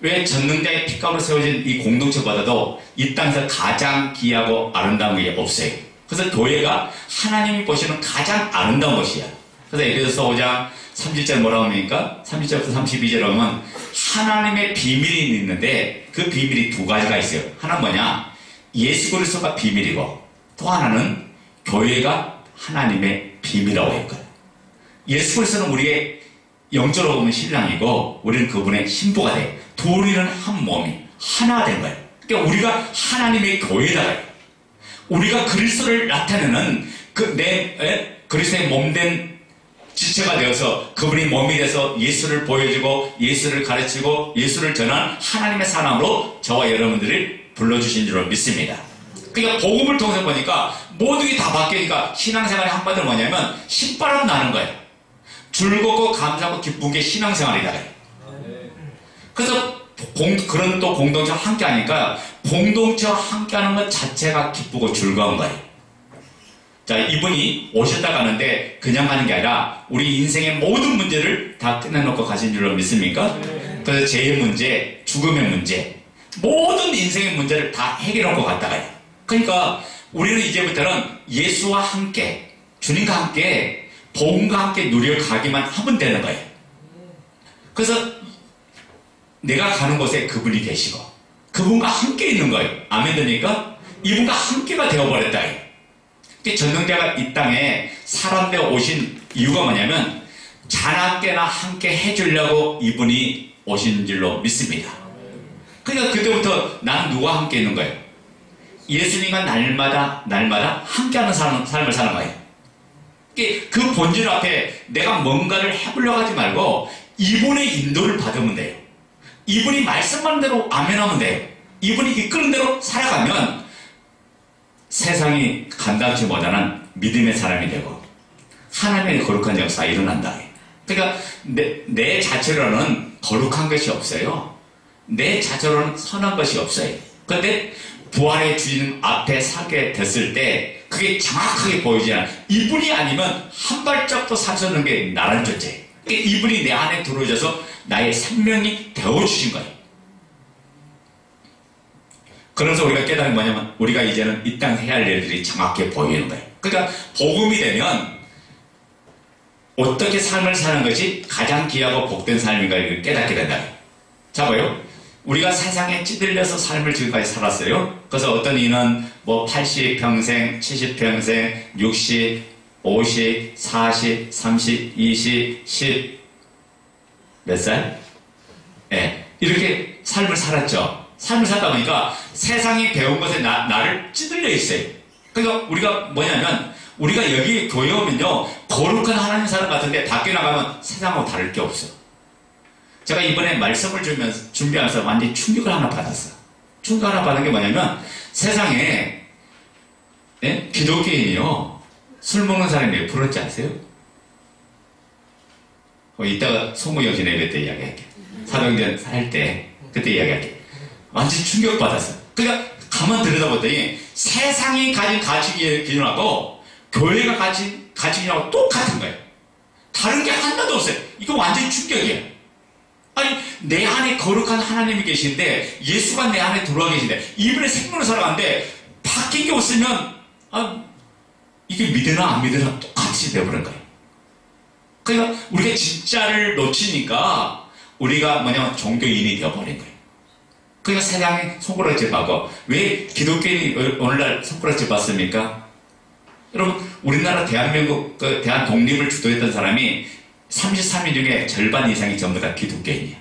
Speaker 1: 왜 전능자의 핏감으로 세워진 이 공동체보다도 이 땅에서 가장 귀하고 아름다운 게 없어요. 그래서 교회가 하나님이 보시는 가장 아름다운 것이야. 그래서 에베소서 5장 30절 뭐라고 합니까? 30절부터 32절 보면 하나님의 비밀이 있는데 그 비밀이 두 가지가 있어요. 하나는 뭐냐? 예수 그리스도가 비밀이고, 또 하나는 교회가 하나님의 비밀이라고 했거든요. 예수 그리스도는 우리의 영적으로 보면 신랑이고 우리는 그분의 신부가 돼요. 둘이는 한 몸이 하나가 된 거예요. 그러니까 우리가 하나님의 교회다. 우리가 그리스도를 나타내는 그리스도의 몸된 지체가 되어서 그분이 몸이 돼서 예수를 보여주고 예수를 가르치고 예수를 전한 하나님의 사람으로 저와 여러분들을 불러주신 줄로 믿습니다. 그러니까 복음을 통해서 보니까 모든 게 다 바뀌니까 신앙생활의 한마디로 뭐냐면 신바람 나는 거예요. 즐겁고 감사하고 기쁜 게 신앙생활이다. 그래서 그런 또 공동체와 함께 하니까 공동체와 함께 하는 것 자체가 기쁘고 즐거운 거예요. 자, 이분이 오셨다 가는데 그냥 가는 게 아니라 우리 인생의 모든 문제를 다 끝내놓고 가신 줄로 믿습니까? 그래서 죄의 문제, 죽음의 문제, 모든 인생의 문제를 다 해결하고 갔다 가요. 그러니까 우리는 이제부터는 예수와 함께, 주님과 함께, 복음과 함께 누려가기만 하면 되는 거예요. 그래서 내가 가는 곳에 그분이 계시고 그분과 함께 있는 거예요. 아멘 됩니까? 이분과 함께가 되어버렸다. 전능자가 이 땅에 사람 되어 오신 이유가 뭐냐면 자나깨나 함께 해주려고 이분이 오신 줄로 믿습니다. 그러니까 그때부터 난 누구와 함께 있는 거예요? 예수님과 날마다 함께하는 삶을 사는 거예요. 그 본질 앞에 내가 뭔가를 해보려고 하지 말고 이분의 인도를 받으면 돼요. 이분이 말씀하는 대로 아멘하면 돼요. 이분이 이끄는 대로 살아가면 세상이 감당치 못하는 믿음의 사람이 되고 하나님의 거룩한 역사가 일어난다. 그러니까 내 자체로는 거룩한 것이 없어요. 내 자체로는 선한 것이 없어요. 그런데 부활의 주님 앞에 서게 됐을 때 그게 정확하게 보이지 않아요. 이분이 아니면 한 발짝도 살 수 없는 게 나라는 존재예요. 이분이 내 안에 들어오셔서 나의 생명이 되어주신 거예요. 그래서 우리가 깨달은 게 뭐냐면 우리가 이제는 이 땅 해야 할 일들이 정확히 보이는 거예요. 그러니까 복음이 되면 어떻게 삶을 사는 것이 가장 귀하고 복된 삶인가를 깨닫게 된다. 자, 봐요. 우리가 세상에 찌들려서 삶을 지금까지 살았어요. 그래서 어떤 이는 뭐 80평생, 70평생, 60, 50, 40, 30, 20, 10 몇 살? 네, 이렇게 삶을 살았죠. 삶을 살다 보니까 세상이 배운 것에 나를 찌들려 있어요. 그러니까 우리가 뭐냐면 우리가 여기 교회 오면요 거룩한 하나님 사람 같은데 밖에 나가면 세상하고 다를 게 없어요. 제가 이번에 말씀을 준비하면서 완전히 충격을 하나 받았어요. 충격 하나 받은 게 뭐냐면 세상에 기독교인이요 술 먹는 사람이 몇 프로인지 아세요? 이따가 송구영신 예배 때 이야기할게. 사도행전 할 때 그때 이야기할게. 완전히 충격받았어요. 그러니까 가만 들여다봤더니 세상이 가진 가치 기준하고 교회가 가진 가치 기준하고 똑같은 거예요. 다른 게 하나도 없어요. 이거 완전히 충격이에요. 아니 내 안에 거룩한 하나님이 계신데 예수가 내 안에 들어와 계신데 이분의 생명을 살아가는데 바뀐 게 없으면 이게 믿으나 안 믿으나 똑같이 되어버린 거예요. 그러니까 우리가 진짜를 놓치니까 우리가 뭐냐면 종교인이 되어버린 거예요. 그러니까 세상에 손가락질 받고 왜 기독교인이 오늘날 손가락질 받습니까? 여러분 우리나라 대한민국 대한 독립을 주도했던 사람이 33인 중에 절반 이상이 전부 다 기독교인이에요.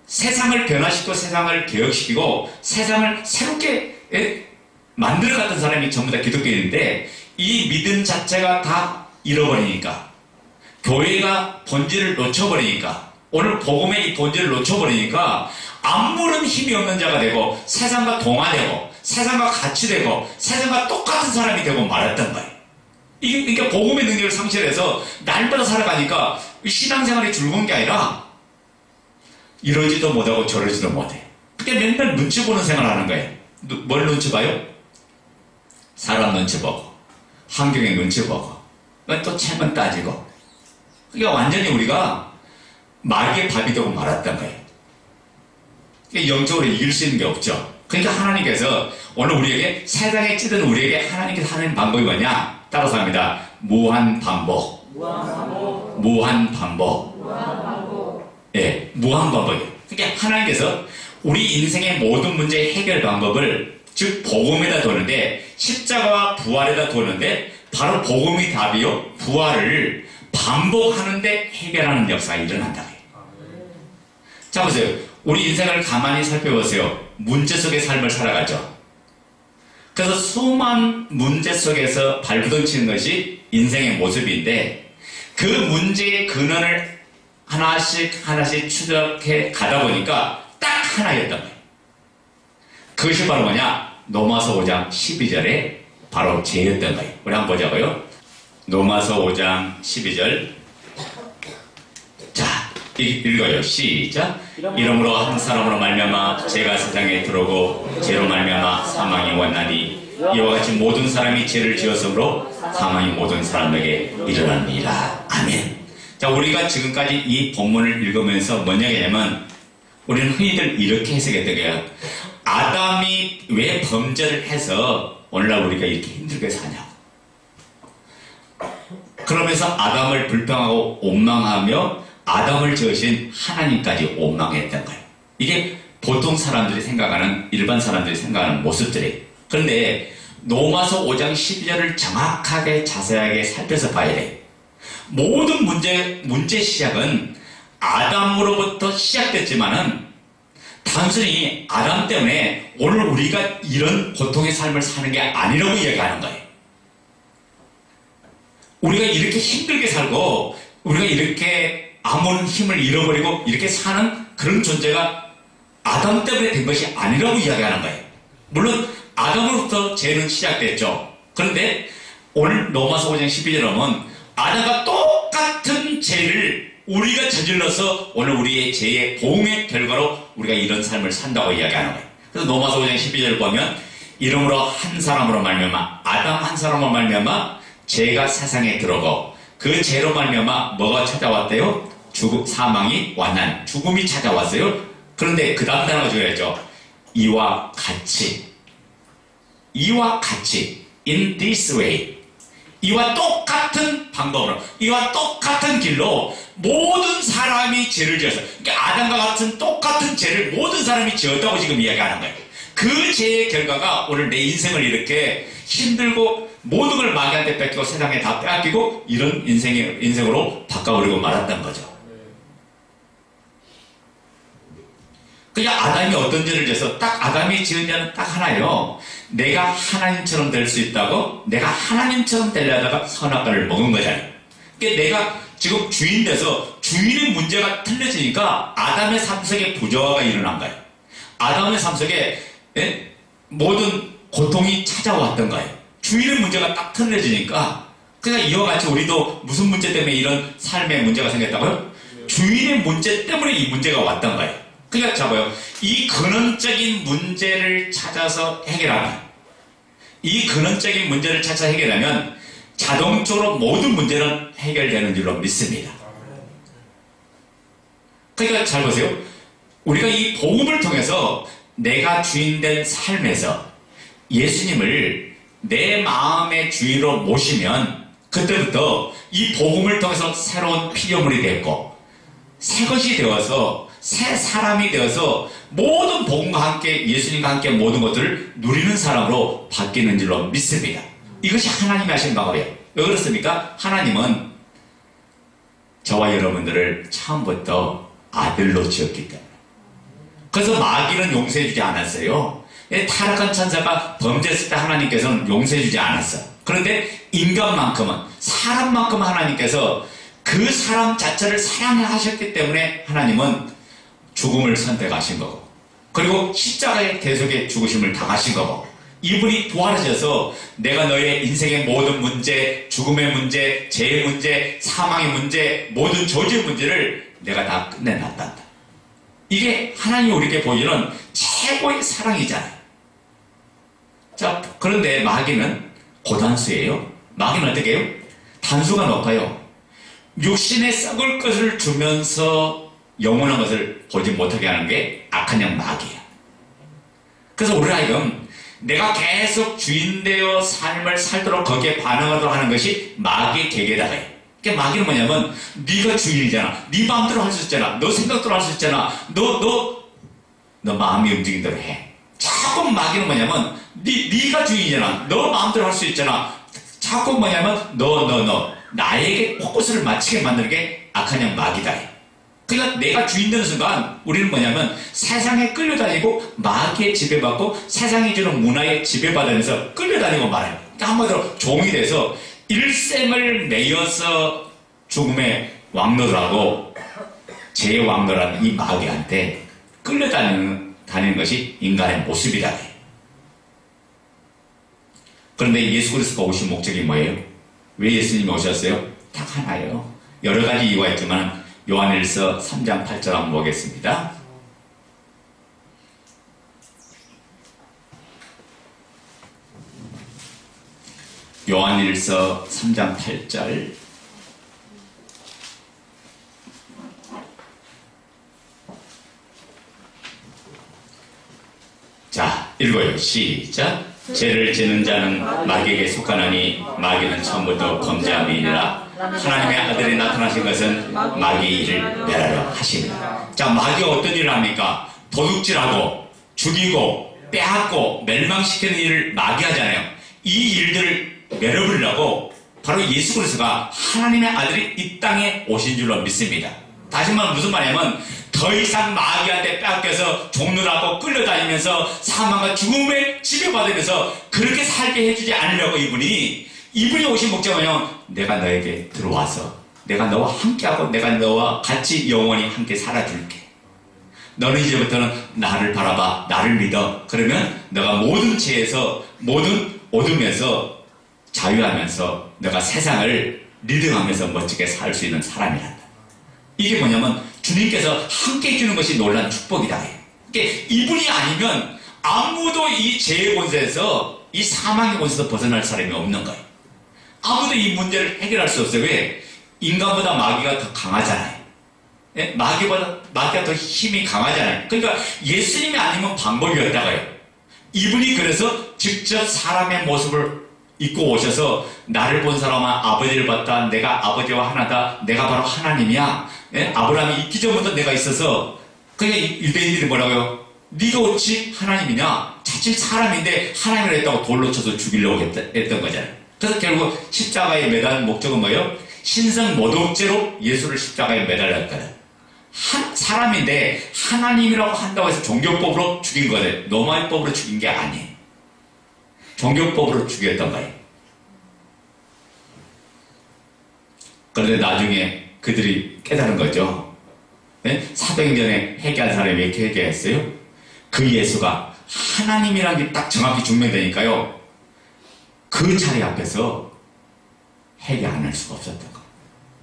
Speaker 1: 세상을 변화시키고 세상을 개혁시키고 세상을 새롭게 만들어갔던 사람이 전부 다 기독교인인데 이 믿음 자체가 다 잃어버리니까 교회가 본질을 놓쳐버리니까 오늘 복음의 이 본질을 놓쳐버리니까 아무런 힘이 없는 자가 되고 세상과 동화되고 세상과 같이 되고 세상과 똑같은 사람이 되고 말았던 거예요. 이게 복음의 능력을 상실해서 날마다 살아가니까 신앙생활이 즐거운 게 아니라 이러지도 못하고 저러지도 못해. 그게 맨날 눈치 보는 생활하는 거예요. 뭘 눈치 봐요? 사람 눈치 보고 환경의 눈치 보고 또 책은 따지고. 그러니까 완전히 우리가 마귀의 밥이 되고 말았던 거예요. 영적으로 이길 수 있는 게 없죠. 그러니까 하나님께서 오늘 우리에게 세상에 찌든 우리에게 하나님께서 하는 방법이 뭐냐? 따라서 합니다. 무한 반복. 무한 반복. 예, 무한 반복이에요. 그러니까 하나님께서 우리 인생의 모든 문제의 해결 방법을 즉 복음에다 두는데 십자가와 부활에다 두는데 바로 복음이 답이요. 부활을 반복하는데 해결하는 역사가 일어난다. 자 보세요. 우리 인생을 가만히 살펴보세요. 문제 속의 삶을 살아가죠. 그래서 수많은 문제 속에서 발부둥치는 것이 인생의 모습인데 그 문제의 근원을 하나씩 추적해 가다 보니까 딱 하나였던 거예요. 그것이 바로 뭐냐? 로마서 5장 12절에 바로 죄였던 거예요. 우리 한번 보자고요. 로마서 5장 12절. 자, 읽어요. 시작. 이러므로 한 사람으로 말미암아 죄가 세상에 들어오고 죄로 말미암아 사망이 왔나니 이와 같이 모든 사람이 죄를 지었으므로 사망이 모든 사람에게 일어납니다. 아멘. 자, 우리가 지금까지 이 본문을 읽으면서 뭐냐 하냐면 우리는 흔히들 이렇게 해석했던 거예요. 아담이 왜 범죄를 해서 오늘날 우리가 이렇게 힘들게 사냐고. 그러면서 아담을 불평하고 원망하며 아담을 지으신 하나님까지 원망했던 거예요. 이게 보통 사람들이 생각하는, 일반 사람들이 생각하는 모습들이에요. 그런데 로마서 5장 12절을 정확하게 자세하게 살펴서 봐야 돼요. 모든 문제 시작은 아담으로부터 시작됐지만은 단순히 아담 때문에 오늘 우리가 이런 고통의 삶을 사는 게 아니라고 이야기하는 거예요. 우리가 이렇게 힘들게 살고 우리가 이렇게 아무런 힘을 잃어버리고 이렇게 사는 그런 존재가 아담 때문에 된 것이 아니라고 이야기하는 거예요. 물론 아담으로부터 죄는 시작됐죠. 그런데 오늘 로마서 5장 12절에 보면 아담과 똑같은 죄를 우리가 저질러서 오늘 우리의 죄의 보응의 결과로 우리가 이런 삶을 산다고 이야기하는 거예요. 그래서 로마서 5장 12절을 보면 이러므로 한 사람으로 말미암아 아담 한 사람으로 말미암아 죄가 세상에 들어오고 그 죄로 말미암아 뭐가 찾아왔대요? 사망이 왔나니 죽음이 찾아왔어요. 그런데 그 다음 단어가 중요하죠. 이와 같이 in this way 이와 똑같은 방법으로 이와 똑같은 길로 모든 사람이 죄를 지었어요. 그러니까 아담과 같은 똑같은 죄를 모든 사람이 지었다고 지금 이야기하는 거예요. 그 죄의 결과가 오늘 내 인생을 이렇게 힘들고 모든 걸 마귀한테 뺏기고 세상에 다 빼앗기고 이런 인생으로 바꿔버리고 말았던 거죠. 그러니까 아담이 어떤 죄를 지어서 딱 아담이 지은 죄는 딱 하나예요. 내가 하나님처럼 될 수 있다고 내가 하나님처럼 되려다가 선악과를 먹은 거잖아요. 그러니까 내가 지금 주인 돼서 주인의 문제가 틀려지니까 아담의 삶 속에 부조화가 일어난 거예요. 아담의 삶 속에 모든 고통이 찾아왔던 거예요. 주인의 문제가 딱 틀려지니까 그러니까 이와 같이 우리도 무슨 문제 때문에 이런 삶의 문제가 생겼다고요? 주인의 문제 때문에 이 문제가 왔던 거예요. 그러니까 잡아요. 이 근원적인 문제를 찾아서 해결하면 이 근원적인 문제를 찾아서 해결하면 자동적으로 모든 문제는 해결되는 줄로 믿습니다. 그러니까 잘 보세요. 우리가 이 복음을 통해서 내가 주인된 삶에서 예수님을 내 마음의 주인으로 모시면 그때부터 이 복음을 통해서 새로운 피조물이 됐고 새 것이 되어서 새 사람이 되어서 모든 복음과 함께 예수님과 함께 모든 것들을 누리는 사람으로 바뀌는 줄로 믿습니다. 이것이 하나님이 하신 방법이에요. 왜 그렇습니까? 하나님은 저와 여러분들을 처음부터 아들로 지었기 때문에. 그래서 마귀는 용서해주지 않았어요. 타락한 천사가 범죄했을 때 하나님께서는 용서해주지 않았어요. 그런데 인간만큼은 사람만큼 하나님께서 그 사람 자체를 사랑하셨기 때문에 하나님은 죽음을 선택하신 거고 그리고 십자가의 대속의 죽으심을 당하신 거고, 이분이 부활하셔서 내가 너의 인생의 모든 문제, 죽음의 문제, 죄의 문제, 사망의 문제, 모든 저주의 문제를 내가 다 끝내놨단다. 이게 하나님이 우리에게 보여주는 최고의 사랑이잖아요. 자, 그런데 마귀는 고단수예요. 마귀는 어떻게 해요? 단수가 높아요. 육신에 썩을 것을 주면서 영원한 것을 보지 못하게 하는 게 악한 영 마귀예요. 그래서 우리 하여금 내가 계속 주인되어 삶을 살도록 거기에 반응하도록 하는 것이 마귀의 계계다가요. 그러니까 마귀는 뭐냐면 네가 주인이잖아. 네 마음대로 할 수 있잖아. 너 생각대로 할 수 있잖아. 너 마음이 움직인 대로 해. 자꾸 마귀는 뭐냐면 네가 주인이잖아. 너 마음대로 할 수 있잖아. 자꾸 뭐냐면 너 나에게 포커스를 맞추게 만드는 게 악한 영 마귀다. 그러니까 내가 주인 되는 순간 우리는 뭐냐면 세상에 끌려다니고 마귀에 지배받고 세상이 주는 문화에 지배받으면서 끌려다니고 말아요. 그러니까 한마디로 종이 돼서 일생을 매여서 죽음의 왕노라고 죄의 왕노라는 이 마귀한테 끌려다니는 것이 인간의 모습이다. 그런데 예수 그리스도가 오신 목적이 뭐예요? 왜 예수님이 오셨어요? 딱 하나예요. 여러 가지 이유가 있지만 요한일서 3장 8절 한번 보겠습니다. 요한일서 3장 8절. 자, 읽어요. 시작. 죄를 지는 자는 마귀에게 속하나니 마귀는 처음부터 범죄함이니라. 하나님의 아들이 나타나신 것은 마귀의 일을 멸하려 하십니다. 자, 마귀가 어떤 일을 합니까? 도둑질하고 죽이고 빼앗고 멸망시키는 일을 마귀 하잖아요. 이 일들을 멸해버리려고 바로 예수 그리스도가 하나님의 아들이 이 땅에 오신 줄로 믿습니다. 다시 말하면 무슨 말이냐면 더 이상 마귀한테 뺏겨서 종로라고 끌려다니면서 사망과 죽음에 지배받으면서 그렇게 살게 해주지 않으려고 이분이 오신 목적은 내가 너에게 들어와서 내가 너와 함께하고 내가 너와 같이 영원히 함께 살아줄게. 너는 이제부터는 나를 바라봐. 나를 믿어. 그러면 너가 모든 죄에서 모든 어둠에서 자유하면서 너가 세상을 리딩하면서 멋지게 살 수 있는 사람이란다. 이게 뭐냐면 주님께서 함께 해주는 것이 놀라운 축복이다. 그러니까 이분이 아니면 아무도 이 죄의 권세에서 이 사망의 권세에서 벗어날 사람이 없는 거예요. 아무도 이 문제를 해결할 수 없어요. 왜? 인간보다 마귀가 더 강하잖아요. 예? 마귀가 더 힘이 강하잖아요. 그러니까 예수님이 아니면 방법이 없다고요. 이분이 그래서 직접 사람의 모습을 입고 오셔서 나를 본 사람은 아버지를 봤다. 내가 아버지와 하나다. 내가 바로 하나님이야. 예? 아브라함이 있기 전부터 내가 있어서. 그러니까 유대인들이 뭐라고요? 네가 어찌 하나님이냐? 자칫 사람인데 하나님을 했다고 돌로 쳐서 죽이려고 했던 거잖아요. 그래서 결국 십자가에 매달린 목적은 뭐예요? 신성 모독죄로 예수를 십자가에 매달렸거든. 사람인데 하나님이라고 한다고 해서 종교법으로 죽인 거예요. 로마법으로 죽인 게 아니에요. 종교법으로 죽였던 거예요. 그런데 나중에 그들이 깨달은 거죠. 네? 사도행전에 회개한 사람이 왜 이렇게 회개했어요? 그 예수가 하나님이라는 게 딱 정확히 증명되니까요. 그 자리 앞에서 회개 안 할 수가 없었던 거예요.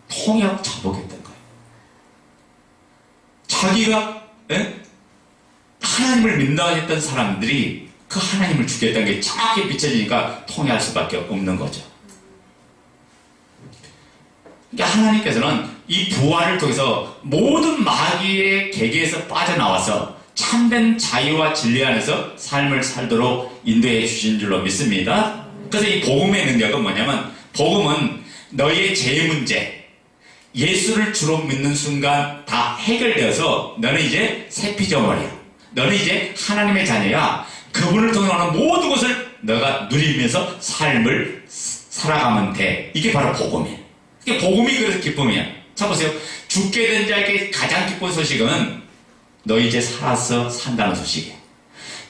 Speaker 1: 통역 자복했던 거예요. 자기가 하나님을 믿는다고 했던 사람들이 그 하나님을 죽였다는 게 정확히 비춰지니까 통회할 수밖에 없는 거죠. 그러니까 하나님께서는 이 부활을 통해서 모든 마귀의 계계에서 빠져나와서 참된 자유와 진리 안에서 삶을 살도록 인도해 주신 줄로 믿습니다. 그래서 이 복음의 능력은 뭐냐면 복음은 너의 죄 문제, 예수를 주로 믿는 순간 다 해결되어서 너는 이제 새 피조물이야. 너는 이제 하나님의 자녀야. 그분을 통해서 모든 것을 너가 누리면서 삶을 살아가면 돼. 이게 바로 복음이에요. 이게 복음이 그래서 기쁨이야. 자 보세요. 죽게 된 자에게 가장 기쁜 소식은 너 이제 살아서 산다는 소식이에요.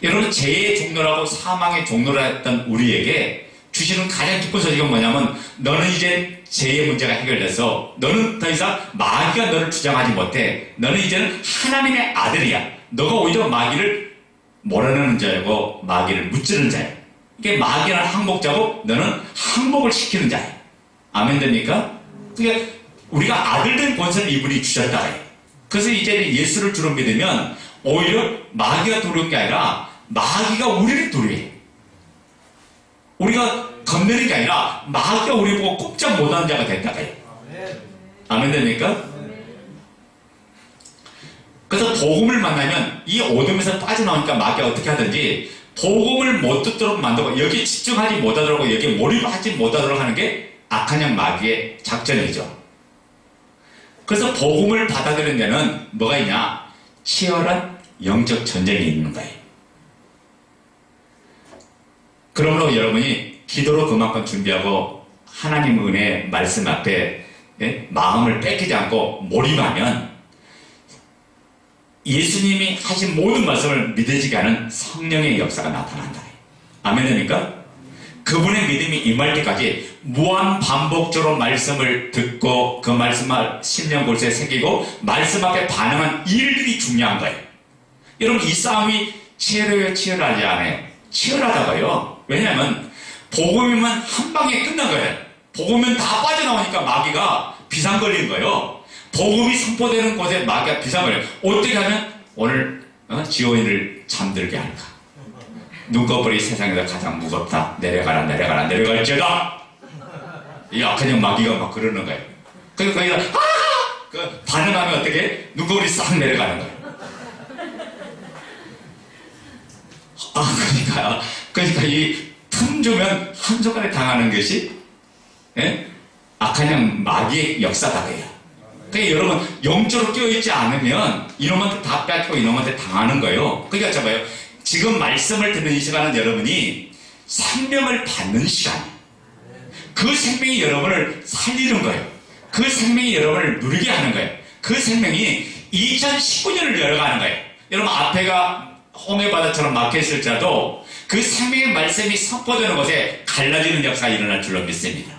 Speaker 1: 여러분 죄의 종로라고 사망의 종로라 했던 우리에게 주시는 가장 기쁜 소식은 뭐냐면 너는 이제 죄의 문제가 해결돼서 너는 더 이상 마귀가 너를 주장하지 못해. 너는 이제는 하나님의 아들이야. 너가 오히려 마귀를 모르는 자고 마귀를 무찌르는 자예요. 이게 마귀는 항복자고 너는 항복을 시키는 자예요. 아멘 됩니까? 그러니까 우리가 아들된 권세를 이분이 주셨다 해요. 그래서 이제 예수를 주로 믿으면 오히려 마귀가 두려운 게 아니라 마귀가 우리를 두려워해요. 우리가 겁내는 게 아니라 마귀가 우리 보고 꼼짝 못하는 자가 됐다 해요. 아멘 됩니까? 그래서 복음을 만나면 이 어둠에서 빠져나오니까 마귀가 어떻게 하든지 복음을 못 듣도록 만들고 여기 집중하지 못하도록 여기 몰입하지 못하도록 하는 게 악한 영 마귀의 작전이죠. 그래서 복음을 받아들이는 데는 뭐가 있냐? 치열한 영적 전쟁이 있는 거예요. 그러므로 여러분이 기도로 그만큼 준비하고 하나님 은혜 말씀 앞에 마음을 뺏기지 않고 몰입하면 예수님이 하신 모든 말씀을 믿어지게 하는 성령의 역사가 나타난다. 아멘 됩니까? 그분의 믿음이 임할 때까지 무한 반복적으로 말씀을 듣고 그 말씀을 심령 골수에 새기고 말씀 앞에 반응한 일들이 중요한 거예요. 여러분 이 싸움이 치열해요? 치열하지 않아요? 치열하다고요. 왜냐하면 복음이면 한 방에 끝난 거예요. 복음은 다 빠져나오니까 마귀가 비상 걸린 거예요. 복음이 선포되는 곳에 마귀가 비상 걸려요. 어떻게 하면 오늘 지원이를 잠들게 할까? 눈꺼풀이 세상에서 가장 무겁다. 내려가라 내려가라 내려갈지어다. 이 악한 영 마귀가 막 그러는 거예요. 그래서 거기다 그 반응하면 어떻게? 눈꺼풀이 싹 내려가는 거예요. 그러니까 이 틈 주면 한순간에 당하는 것이 악한 영 마귀의 역사다 그래요. 그러니까 여러분 영적으로 깨어있지 않으면 이놈한테 다 뺏고 이놈한테 당하는 거예요. 그러니까 잡아요. 지금 말씀을 듣는 이 시간은 여러분이 생명을 받는 시간이에요. 그 생명이 여러분을 살리는 거예요. 그 생명이 여러분을 누리게 하는 거예요. 그 생명이 2019년을 열어가는 거예요. 여러분 앞에가 홍해바다처럼 막혀있을지라도 그 생명의 말씀이 선포되는 곳에 갈라지는 역사가 일어날 줄로 믿습니다.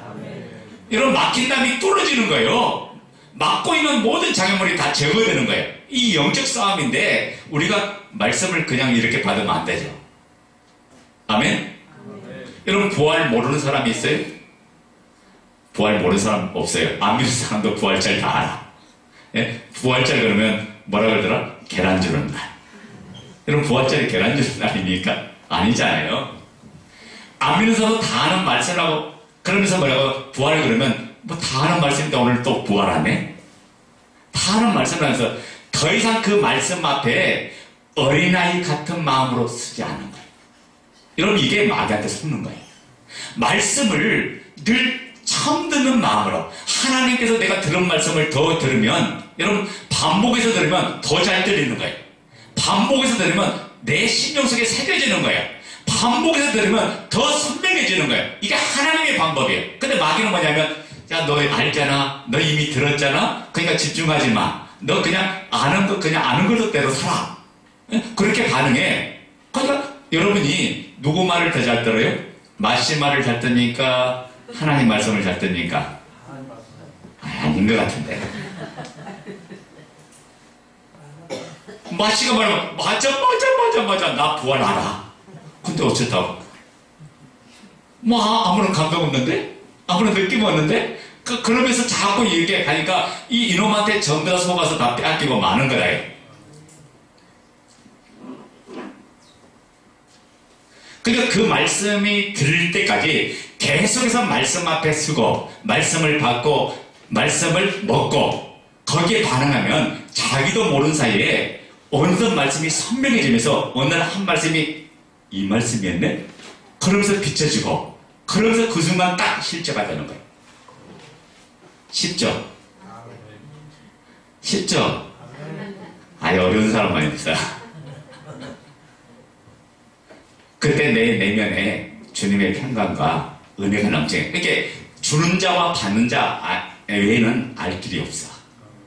Speaker 1: 여러분 막힌 담이 뚫어지는 거예요. 막고 있는 모든 장애물이 다 제거되는 거예요. 이 영적 싸움인데 우리가 말씀을 그냥 이렇게 받으면 안 되죠. 아멘? 여러분 부활 모르는 사람이 있어요? 부활 모르는 사람 없어요. 안 믿는 사람도 부활절 다 알아. 부활절 그러면 뭐라 그러더라? 계란 주는 날. 여러분 부활절이 계란 주는 날입니까? 아니잖아요. 안 믿는 사람도 다 아는 말씀을 하고 그러면서 뭐라고 부활 그러면 뭐 다 아는 말씀인데 오늘 또 부활하네? 다 아는 말씀을 하면서 더 이상 그 말씀 앞에 어린아이 같은 마음으로 쓰지 않는 거예요. 여러분 이게 마귀한테 속는 거예요. 말씀을 늘 처음 듣는 마음으로 하나님께서 내가 들은 말씀을 더 들으면 여러분 반복해서 들으면 더 잘 들리는 거예요. 반복해서 들으면 내 심령 속에 새겨지는 거예요. 반복해서 들으면 더 선명해지는 거예요. 이게 하나님의 방법이에요. 근데 마귀는 뭐냐면 야 너 알잖아. 너 이미 들었잖아. 그러니까 집중하지 마. 너 그냥 아는 거 그냥 아는 걸로대로 살아. 그렇게 반응해. 그러니까 여러분이 누구 말을 더 잘 들어요? 마씨 말을 잘 듣니까 하나님 말씀을 잘 듣니까 아닌 것 같은데. 마씨가 말하면 맞아 나 부활 알아. 근데 어쨌다고 뭐 아무런 감동 없는데? 아무런 느낌 없는데? 그러면서 자꾸 이렇게 가니까 이 이놈한테 전부 다 속아서 다 빼앗기고 마는 거다. 그러니까 그 말씀이 들릴 때까지 계속해서 말씀 앞에 서고 말씀을 받고 말씀을 먹고 거기에 반응하면 자기도 모르는 사이에 어느덧 말씀이 선명해지면서 어느 날 한 말씀이 이 말씀이었네? 그러면서 비춰지고 그러면서 그 순간 딱 실제가 되는 거예요. 쉽죠? 쉽죠? 아예 어려운 사람만 있어요. 그때 내 내면에 주님의 평강과 은혜가 넘쳐요. 이렇게 주는 자와 받는 자 외에는 알 길이 없어.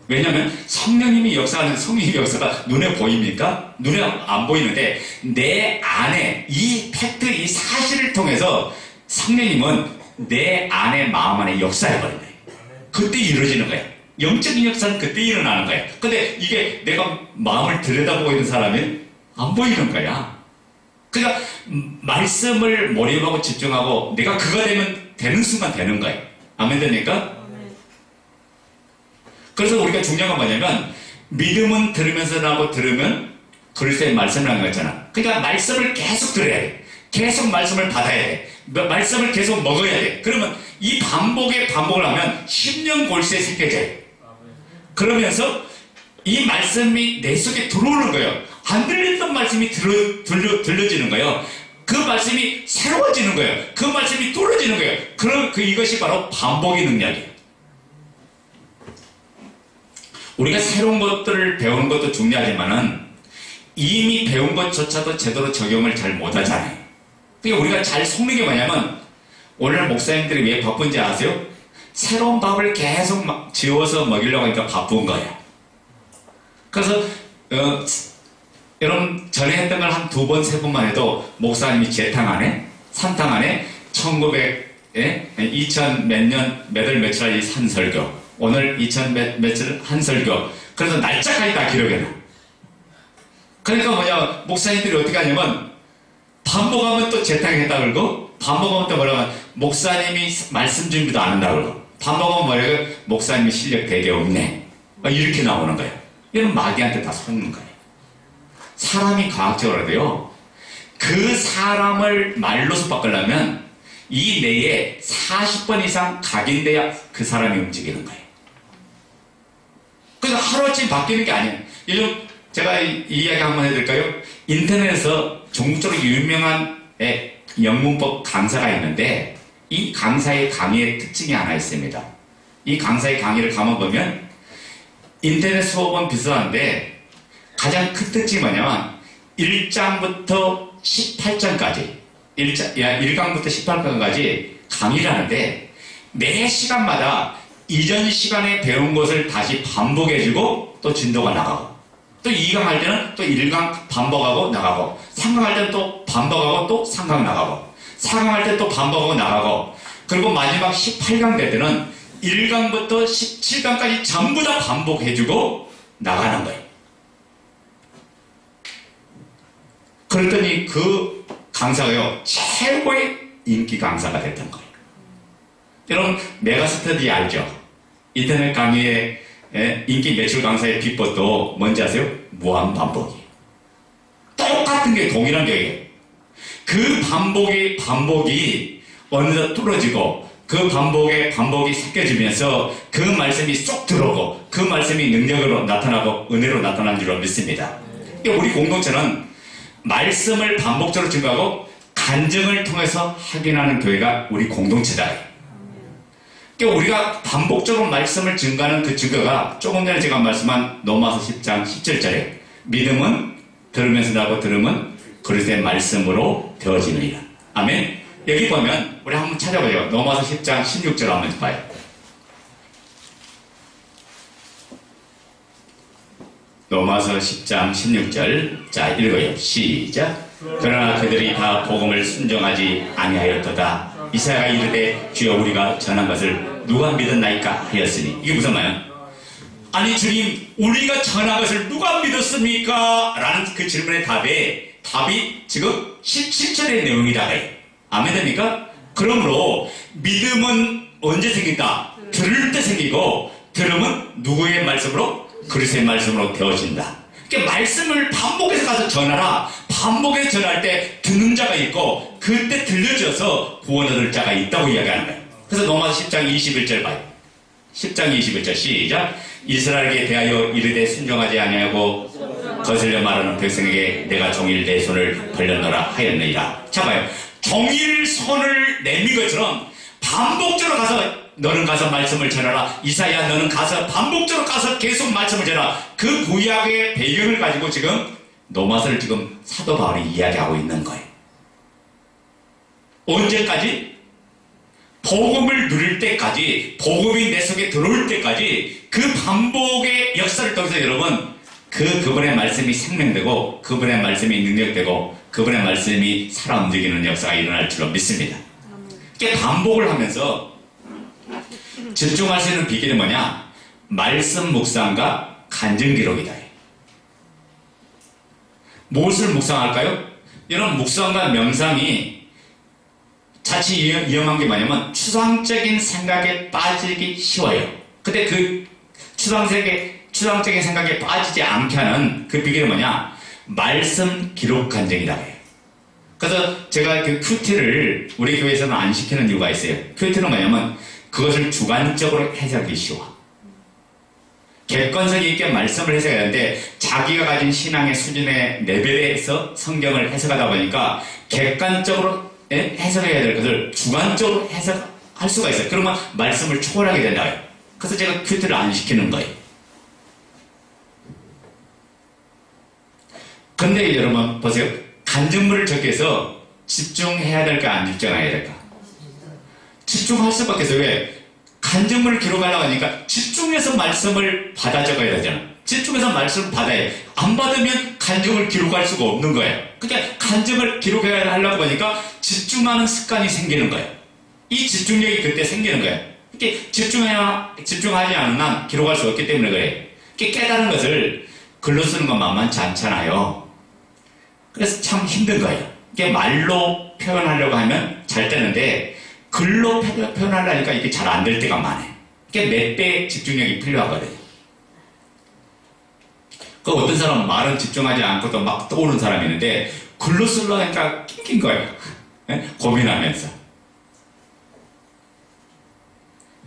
Speaker 1: 왜냐하면 성령님이 역사하는 성령님의 역사가 눈에 보입니까? 눈에 안 보이는데 내 안에 이 팩트, 이 사실을 통해서 성령님은 내 안에 마음 안에 역사해버린 거예요. 그때 이루어지는 거예요. 영적인 역사는 그때 일어나는 거예요. 근데 이게 내가 마음을 들여다보고 있는 사람은 안 보이는 거야. 그러니까 말씀을 몰입하고 집중하고 내가 그거 되는 순간 되는 거예요. 아멘 됩니까? 그래서 우리가 중요한 건 뭐냐면 믿음은 들으면서 나고 들으면 그리스도의 말씀을 하는 거잖아. 그러니까 말씀을 계속 들어야 돼. 계속 말씀을 받아야 돼. 말씀을 계속 먹어야 돼. 그러면 이 반복을 하면 10년 골수에 새겨져요. 그러면서 이 말씀이 내 속에 들어오는 거예요. 안 들렸던 말씀이 들려지는 거예요. 그 말씀이 새로워지는 거예요. 그 말씀이 뚫어지는 거예요. 이것이 바로 반복의 능력이에요. 우리가 새로운 것들을 배우는 것도 중요하지만은 이미 배운 것조차도 제대로 적용을 잘 못하잖아요. 그러니까 우리가 잘 속는 게 뭐냐면 오늘 목사님들이 왜 바쁜지 아세요? 새로운 밥을 계속 지어서 먹이려고 하니까 바쁜 거예요. 그래서 여러분 전에 했던 걸 한 2번, 3번만 해도 목사님이 제탕 안에 3탕 안에 2000 몇 년 몇 월 며칠 한 설교, 오늘 2000 며칠 한 설교, 그래서 날짜까지 다 기록해놔. 그러니까 뭐냐, 목사님들이 어떻게 하냐면 반복하면 또 재탕했다 그러고 반복하면 또 뭐라고 목사님이 말씀 준비도 안 한다 그러고 반복하면 뭐라고 목사님이 실력 되게 없네, 이렇게 나오는 거예요. 이런 마귀한테 다 속는 거예요. 사람이 과학적으로 돼요. 그 사람을 말로서 바꾸려면 이 뇌에 40번 이상 각인돼야 그 사람이 움직이는 거예요. 그래서 하루아침에 바뀌는 게 아니에요. 요즘 제가 이 이야기 한번 해드릴까요? 인터넷에서 전국적으로 유명한 영문법 강사가 있는데 이 강사의 강의의 특징이 하나 있습니다. 이 강사의 강의를 가만보면 인터넷 수업은 비슷한데 가장 큰 특징이 뭐냐면 1장부터 18장까지 1강부터 18강까지 강의를 하는데 매 시간마다 이전 시간에 배운 것을 다시 반복해주고 또 진도가 나가고 또 2강 할 때는 또 1강 반복하고 나가고 3강 할 때는 또 반복하고 또 3강 나가고 4강 할 때 또 반복하고 나가고 그리고 마지막 18강 될 때는 1강부터 17강까지 전부 다 반복해주고 나가는 거예요. 그랬더니 그 강사가요 최고의 인기 강사가 됐던 거예요. 여러분 메가스터디 알죠? 인터넷 강의의 인기 매출 강사의 비법도 뭔지 아세요? 무한 반복이에요. 똑같은 게 동일한 게 그 반복이 어느덧 뚫어지고 그 반복이 섞여지면서 그 말씀이 쏙 들어오고 그 말씀이 능력으로 나타나고 은혜로 나타난 줄로 믿습니다. 우리 공동체는 말씀을 반복적으로 증거하고 간증을 통해서 확인하는 교회가 우리 공동체다. 그러니까 우리가 반복적으로 말씀을 증거하는 그 증거가 조금 전에 제가 말씀한 로마서 10장 17절에 믿음은 들으면서 나고 들으면 그리스도의 말씀으로 되어지느니라. 아멘. 여기 보면 우리 한번 찾아봐요. 로마서 10장 16절 한번 봐요. 로마서 10장 16절 자 읽어요. 시작. 그러나 그들이 다 복음을 순종하지 아니하였도다. 이사야가 이르되 주여 우리가 전한 것을 누가 믿었나이까 하였으니 이게 무슨 말이야? 아니 주님 우리가 전한 것을 누가 믿었습니까? 라는 그 질문의 답이 지금 17절의 내용이다. 아멘 됩니까? 그러므로 믿음은 언제 생긴다? 들을 때 생기고 들음은 누구의 말씀으로? 그리스도의 말씀으로 되어진다. 그러니까 말씀을 반복해서 가서 전하라. 반복해서 전할 때 듣는 자가 있고 그때 들려져서 구원 얻을 자가 있다고 이야기하는 거예요. 그래서 로마서 10장 21절 봐요. 10장 21절 시작. 이스라엘에게 대하여 이르되 순종하지 아니하고 거슬려 말하는 백성에게 내가 종일 내 손을 벌렸노라 하였느니라. 자 봐요. 종일 손을 내민 것처럼 반복적으로 가서 너는 가서 말씀을 전하라. 이사야 너는 가서 반복적으로 가서 계속 말씀을 전하라. 그 구약의 배경을 가지고 지금 로마서를 지금 사도 바울이 이야기하고 있는 거예요. 언제까지? 복음을 누릴 때까지, 복음이 내 속에 들어올 때까지 그 반복의 역사를 통해서 여러분 그분의 말씀이 생명되고 그분의 말씀이 능력되고 그분의 말씀이 살아 움직이는 역사가 일어날 줄로 믿습니다. 그러니까 반복을 하면서 집중할 수 있는 비결이 뭐냐? 말씀 묵상과 간증 기록이다. 무엇을 묵상할까요? 이런 묵상과 명상이 자칫 위험한 게 뭐냐면 추상적인 생각에 빠지기 쉬워요. 근데 그 추상적인 생각에 빠지지 않게 하는 그 비결은 뭐냐? 말씀 기록 간증이라고 해요. 그래서 제가 그 큐티를 우리 교회에서는 안 시키는 이유가 있어요. 큐티는 뭐냐면 그것을 주관적으로 해석하기 쉬워. 객관성 있게 말씀을 해석해야 하는데 자기가 가진 신앙의 수준의 레벨에서 성경을 해석하다 보니까 객관적으로 해석해야 될 것을 주관적으로 해석할 수가 있어요. 그러면 말씀을 초월하게 된다. 그래서 제가 큐티를 안 시키는 거예요. 근데 여러분 보세요. 간증물을 적기 위해서 집중해야 될까 안 집중해야 될까? 집중할 수밖에 없어요. 왜? 간증물을 기록하려고 하니까 집중해서 말씀을 받아 적어야 되잖아. 집중해서 말씀을 받아야 해. 안 받으면 간증을 기록할 수가 없는 거예요. 그러니까 간증을 기록해야 하려고 하니까 집중하는 습관이 생기는 거예요. 이 집중력이 그때 생기는 거예요. 이렇게 집중하지 않은 한 기록할 수 없기 때문에 그래요. 이렇게 깨달은 것을 글로 쓰는 건 만만치 않잖아요. 그래서 참 힘든 거예요. 이게 말로 표현하려고 하면 잘 되는데 글로 표현하려니까 이게 잘 안 될 때가 많아요. 이게 몇 배의 집중력이 필요하거든요. 그 어떤 사람은 말은 집중하지 않고도 막 떠오르는 사람이 있는데 글로 쓰려니까 낑긴 거예요. 고민하면서.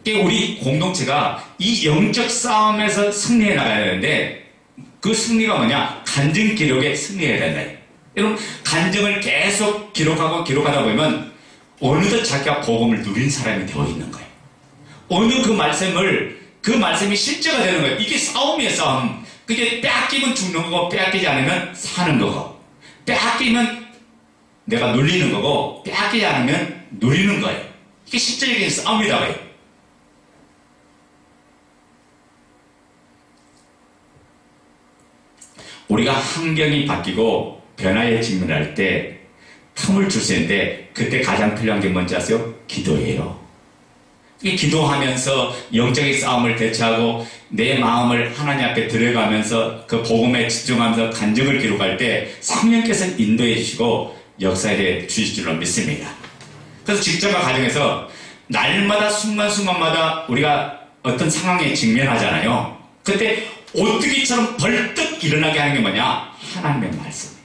Speaker 1: 우리 공동체가 이 영적 싸움에서 승리해 나가야 되는데 그 승리가 뭐냐? 간증 기록에 승리해야 된다. 여러분 간증을 계속 기록하다 보면 어느덧 자기가 복음을 누린 사람이 되어 있는 거예요. 어느 그 말씀이 실제가 되는 거예요. 이게 싸움이에요, 싸움. 그게 빼앗기면 죽는 거고 빼앗기지 않으면 사는 거고 빼앗기면 내가 눌리는 거고 빼앗기지 않으면 누리는 거예요. 이게 실제적인 싸움이다. 우리가 환경이 바뀌고 변화에 직면할 때 틈을 줄 수 있는데 그때 가장 필요한 게 뭔지 아세요? 기도예요. 이 기도하면서 영적인 싸움을 대처하고 내 마음을 하나님 앞에 들어가면서 그 복음에 집중하면서 간증을 기록할 때 성령께서 인도해 주시고 역사해 주실 줄로 믿습니다. 그래서 직장과 가정에서 날마다 순간순간마다 우리가 어떤 상황에 직면하잖아요. 그때 오뚜기처럼 벌떡 일어나게 하는 게 뭐냐? 하나님의 말씀이에요.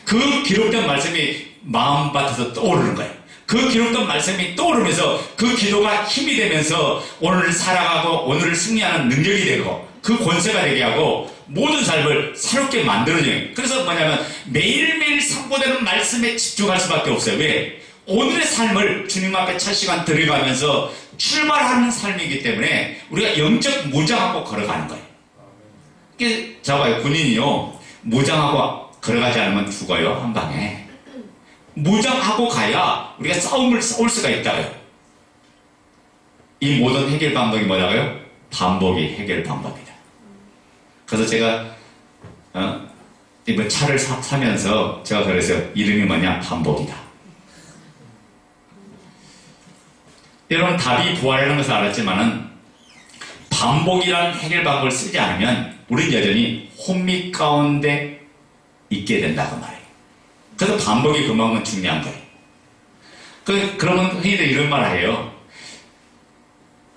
Speaker 1: 그 기록된 말씀이 마음밭에서 떠오르는 거예요. 그 기록된 말씀이 떠오르면서 그 기도가 힘이 되면서 오늘을 살아가고 오늘을 승리하는 능력이 되고 그 권세가 되게 하고 모든 삶을 새롭게 만들어줘요. 그래서 뭐냐면 매일매일 선포되는 말씀에 집중할 수밖에 없어요. 왜? 오늘의 삶을 주님 앞에 첫 시간 들어가면서 출발하는 삶이기 때문에 우리가 영적 무장하고 걸어가는 거예요. 이게 잡아요. 군인이요. 무장하고 걸어가지 않으면 죽어요. 한 방에. 무장하고 가야 우리가 싸울 수가 있다고요. 이 모든 해결 방법이 뭐라고요? 반복이 해결 방법이다. 그래서 제가 이번 차를 사면서 제가 그랬어요. 이름이 뭐냐? 반복이다. 여러분 답이 부활하는 것을 알았지만은 반복이라는 해결 방법을 쓰지 않으면 우리는 여전히 혼미 가운데 있게 된다고 말해요. 그래서 반복이 그만큼 중요한 거예요. 그러면 흔히들 이런 말을 해요.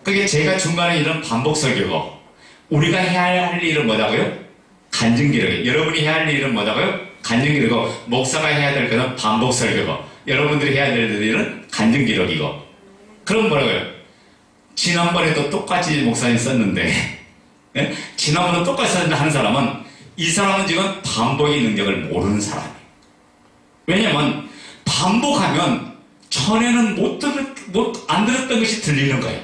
Speaker 1: 그게 제가 중간에 이런 반복 설교고 우리가 해야 할 일은 뭐라고요? 간증 기록이에요. 여러분이 해야 할 일은 뭐라고요? 간증 기록이고 목사가 해야 될 것은 반복 설교고 여러분들이 해야 될 일은 간증 기록이고 그럼 뭐라고요? 지난번에도 똑같이 목사님 썼는데 예? 지난번에 똑같이 썼는데 하는 사람은 이 사람은 지금 반복의 능력을 모르는 사람이에요. 왜냐면 반복하면 전에는 안 들었던 것이 들리는 거예요.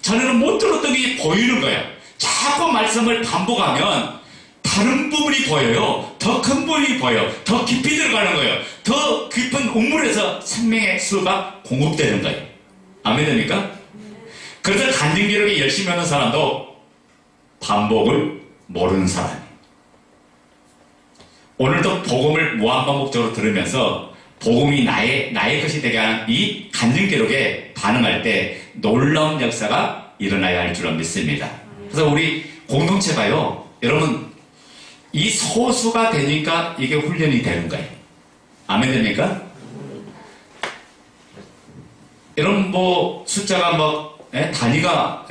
Speaker 1: 전에는 못 들었던 것이 보이는 거예요. 자꾸 말씀을 반복하면 다른 부분이 보여요. 더 큰 부분이 보여요. 더 깊이 들어가는 거예요. 더 깊은 우물에서 생명의 수가 공급되는 거예요. 아멘 됩니까? 그래서 간증 기록이 열심히 하는 사람도 반복을 모르는 사람이에요. 오늘도 복음을 무한반복적으로 들으면서 복음이 나의 것이 되게 하는 이 간증 기록에 반응할 때 놀라운 역사가 일어나야 할 줄로 믿습니다. 그래서 우리 공동체가요, 여러분 이 소수가 되니까 이게 훈련이 되는 거예요. 아멘 됩니까? 여러분 뭐 숫자가 단위가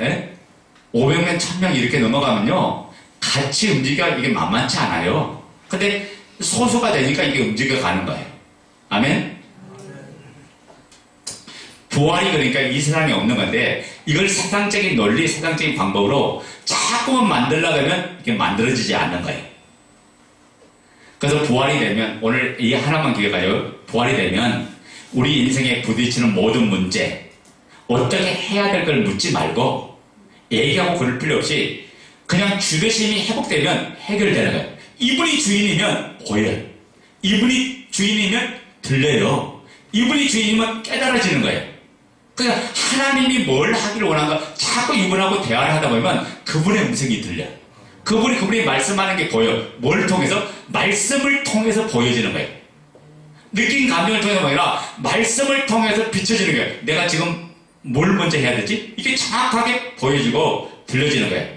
Speaker 1: 500명, 1000명 이렇게 넘어가면요 같이 움직이기가 이게 만만치 않아요. 근데 소수가 되니까 이게 움직여가는 거예요. 아멘? 부활이 그러니까 이 세상에 없는 건데 이걸 세상적인 논리, 세상적인 방법으로 자꾸만 만들려고 하면 이게 만들어지지 않는 거예요. 그래서 부활이 되면 오늘 이 하나만 기억하죠. 부활이 되면 우리 인생에 부딪히는 모든 문제 어떻게 해야 될 걸 묻지 말고 얘기하고 그럴 필요 없이 그냥 주대심이 회복되면 해결되는 거예요. 이분이 주인이면 보여요. 이분이 주인이면 들려요. 이분이 주인이면 깨달아지는 거예요. 그러니까 하나님이 뭘 하기를 원하는가 자꾸 이분하고 대화를 하다 보면 그분의 음성이 들려요. 그분이 말씀하는 게 보여요. 뭘 통해서? 말씀을 통해서 보여지는 거예요. 느낀 감정을 통해서가 아니라 말씀을 통해서 비춰지는 거예요. 내가 지금 뭘 먼저 해야 되지? 이게 정확하게 보여지고 들려지는 거예요.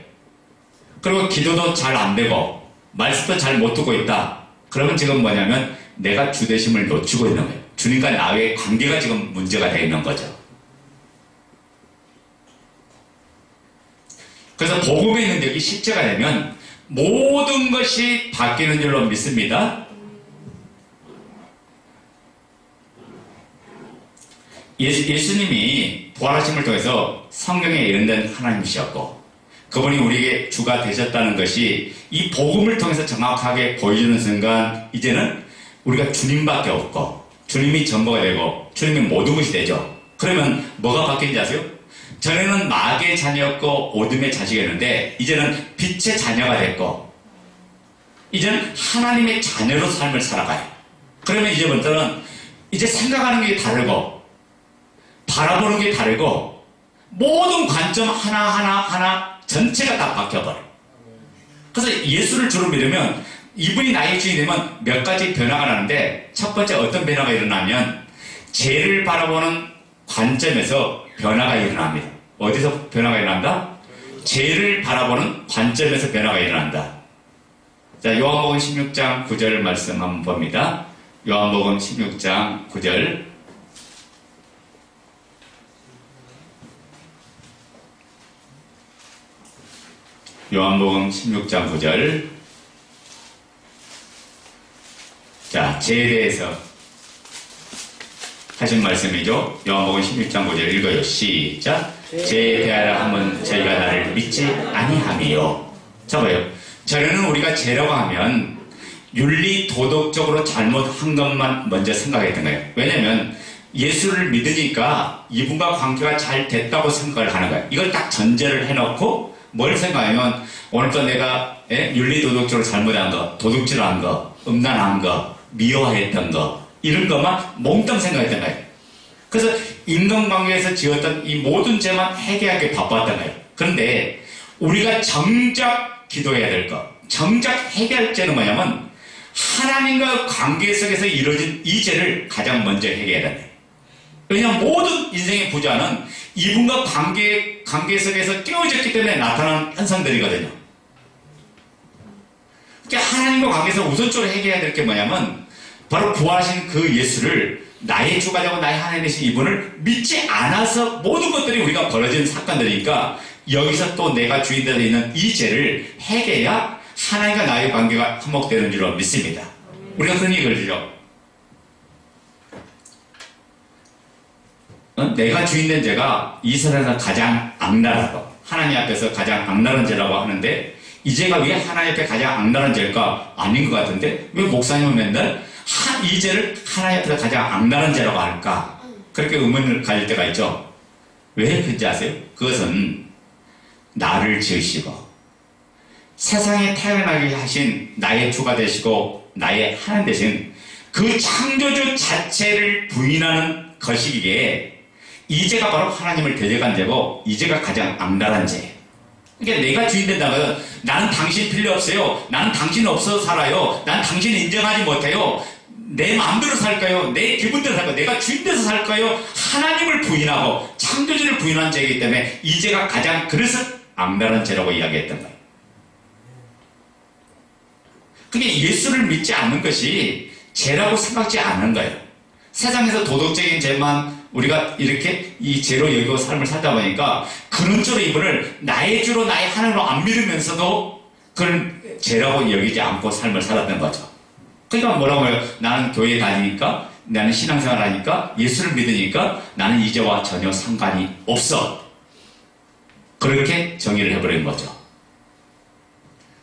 Speaker 1: 그리고 기도도 잘 안 되고 말씀도 잘 못 듣고 있다. 그러면 지금 뭐냐면 내가 주대심을 놓치고 있는 거예요. 주님과 나의 관계가 지금 문제가 되어 있는 거죠. 그래서 복음의 능력이 실제가 되면 모든 것이 바뀌는 줄로 믿습니다. 예수님이 부활하심을 통해서 성경에 이른된 하나님이셨고 그분이 우리에게 주가 되셨다는 것이 이 복음을 통해서 정확하게 보여주는 순간 이제는 우리가 주님밖에 없고 주님이 전부가 되고 주님이 모든 것이 되죠. 그러면 뭐가 바뀐지 아세요? 전에는 마귀의 자녀였고 어둠의 자식이었는데 이제는 빛의 자녀가 됐고 이제는 하나님의 자녀로 삶을 살아가요. 그러면 이제부터는 이제 생각하는 게 다르고 바라보는 게 다르고 모든 관점 하나 전체가 다 바뀌어버려요. 그래서 예수를 주로 믿으면 이분이 나의 주인이 되면 몇 가지 변화가 나는데 첫 번째 어떤 변화가 일어나면 죄를 바라보는 관점에서 변화가 일어납니다. 어디서 변화가 일어난다? 죄를 바라보는 관점에서 변화가 일어난다. 자, 요한복음 16장 9절 말씀 한번 봅니다. 요한복음 16장 9절. 요한복음 16장 9절. 자, 죄에 대해서 하신 말씀이죠. 요한복음 16장 9절 읽어요. 시작. 죄에 대하여 하면 저희가 나를 믿지 아니함이요. 자, 봐요. 전에는 우리가 죄라고 하면 윤리 도덕적으로 잘못한 것만 먼저 생각했던 거예요. 왜냐면 예수를 믿으니까 이분과 관계가 잘 됐다고 생각을 하는 거예요. 이걸 딱 전제를 해놓고 뭘 생각하면 오늘도 내가 윤리 도덕적으로 잘못한 거, 도둑질한 거, 음란한 거, 미워했던 거 이런 것만 몽땅 생각했던 거예요. 그래서 인간관계에서 지었던 이 모든 죄만 해결하기 바빴던 거예요. 그런데 우리가 정작 기도해야 될 것, 정작 해결할 죄는 뭐냐면 하나님과 관계 속에서 이루어진 이 죄를 가장 먼저 해결해야 된다. 왜냐하면 모든 인생의 부자는 이분과 관계 속에서 깨어졌기 때문에 나타나는 현상들이거든요. 그러니까 하나님과 관계에서 우선적으로 해결해야 될 게 뭐냐면 바로 부활하신 그 예수를 나의 주가 되고 나의 하나님 되신 이분을 믿지 않아서 모든 것들이 우리가 벌어진 사건들이니까 여기서 또 내가 주인 되어 있는 이 죄를 해결해야 하나님과 나의 관계가 화목되는 줄로 믿습니다. 우리가 흔히 그러죠. 내가 주인 된 죄가 이 세상에서 가장 악랄하고 하나님 앞에서 가장 악랄한 죄라고 하는데 이 죄가 왜 하나님 앞에 가장 악랄한 죄일까? 아닌 것 같은데 왜 목사님은 맨날 이 죄를 하나님 앞에서 가장 악랄한 죄라고 할까? 그렇게 의문을 가질 때가 있죠. 왜 그런지 아세요? 그것은 나를 지으시고 세상에 태어나게 하신 나의 주가 되시고 나의 하나님 되신 그 창조주 자체를 부인하는 것이기에 이 죄가 바로 하나님을 대적한 죄고 이 죄가 가장 악랄한 죄예요. 그러니까 내가 주인 된다면 나는 당신 필요 없어요. 나는 당신 없어서 살아요. 나는 당신 인정하지 못해요. 내 마음대로 살까요? 내 기분대로 살까요? 내가 주인 돼서 살까요? 하나님을 부인하고 창조주를 부인한 죄이기 때문에 이 죄가 가장 그래서 악랄한 죄라고 이야기했던 거예요. 그게 예수를 믿지 않는 것이 죄라고 생각지 않는 거예요. 세상에서 도덕적인 죄만 우리가 이렇게 이 죄로 여기고 삶을 살다 보니까 그런 쪽으로 이분을 나의 주로 나의 하나님으로 안 믿으면서도 그런 죄라고 여기지 않고 삶을 살았던 거죠. 그러니까 뭐라고 해요? 나는 교회에 다니니까, 나는 신앙생활 하니까, 예수를 믿으니까 나는 이제와 전혀 상관이 없어. 그렇게 정의를 해버린 거죠.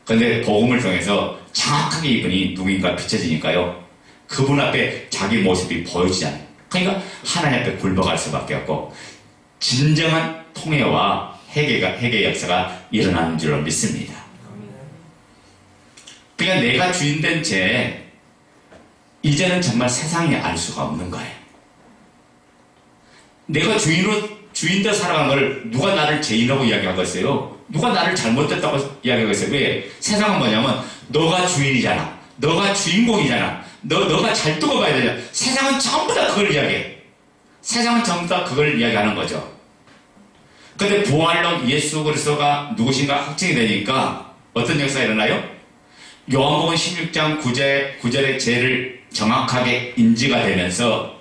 Speaker 1: 그런데 복음을 통해서 정확하게 이분이 누구인가 비춰지니까요, 그분 앞에 자기 모습이 보여지지 않아요. 그러니까 하나님 앞에 굴복할 수밖에 없고 진정한 통회와 회개 역사가 일어나는 줄로 믿습니다. 그러니까 내가 주인된 죄, 이제는 정말 세상이 알 수가 없는 거예요. 내가 주인되어 살아가는 걸 누가 나를 죄인이라고 이야기하겠어요? 누가 나를 잘못됐다고 이야기하겠어요? 왜? 세상은 뭐냐면 너가 주인이잖아. 너가 주인공이잖아. 너가 잘 두고 가야 되잖아. 세상은 전부 다 그걸 이야기해. 세상은 전부 다 그걸 이야기하는 거죠. 근데 부활로 예수 그리스도가 누구신가 확증이 되니까 어떤 역사가 일어나요? 요한복음 16장 9절의 죄를 정확하게 인지가 되면서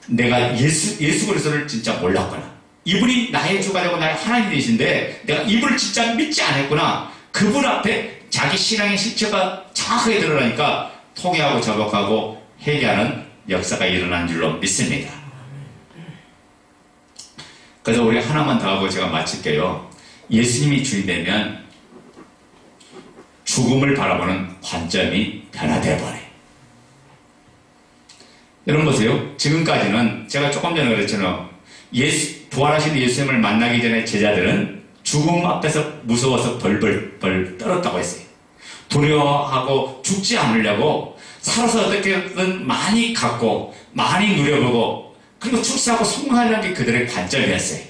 Speaker 1: 내가 예수 그리스도를 진짜 몰랐구나. 이분이 나의 주가 되고 나의 하나님이신데 내가 이분을 진짜 믿지 않았구나. 그분 앞에 자기 신앙의 실체가 정확하게 드러나니까 통회하고 자복하고 회개하는 역사가 일어난 줄로 믿습니다. 그래서 우리 하나만 더 하고 제가 마칠게요. 예수님이 주인되면 죽음을 바라보는 관점이 변화되어버려요. 여러분 보세요. 지금까지는 제가 조금 전에 그랬잖아요. 부활하신 예수님을 만나기 전에 제자들은 죽음 앞에서 무서워서 벌벌 떨었다고 했어요. 두려워하고 죽지 않으려고 살아서 어떻게든 많이 갖고 많이 누려보고 그리고 출세하고 성공하려는 게 그들의 관점이었어요.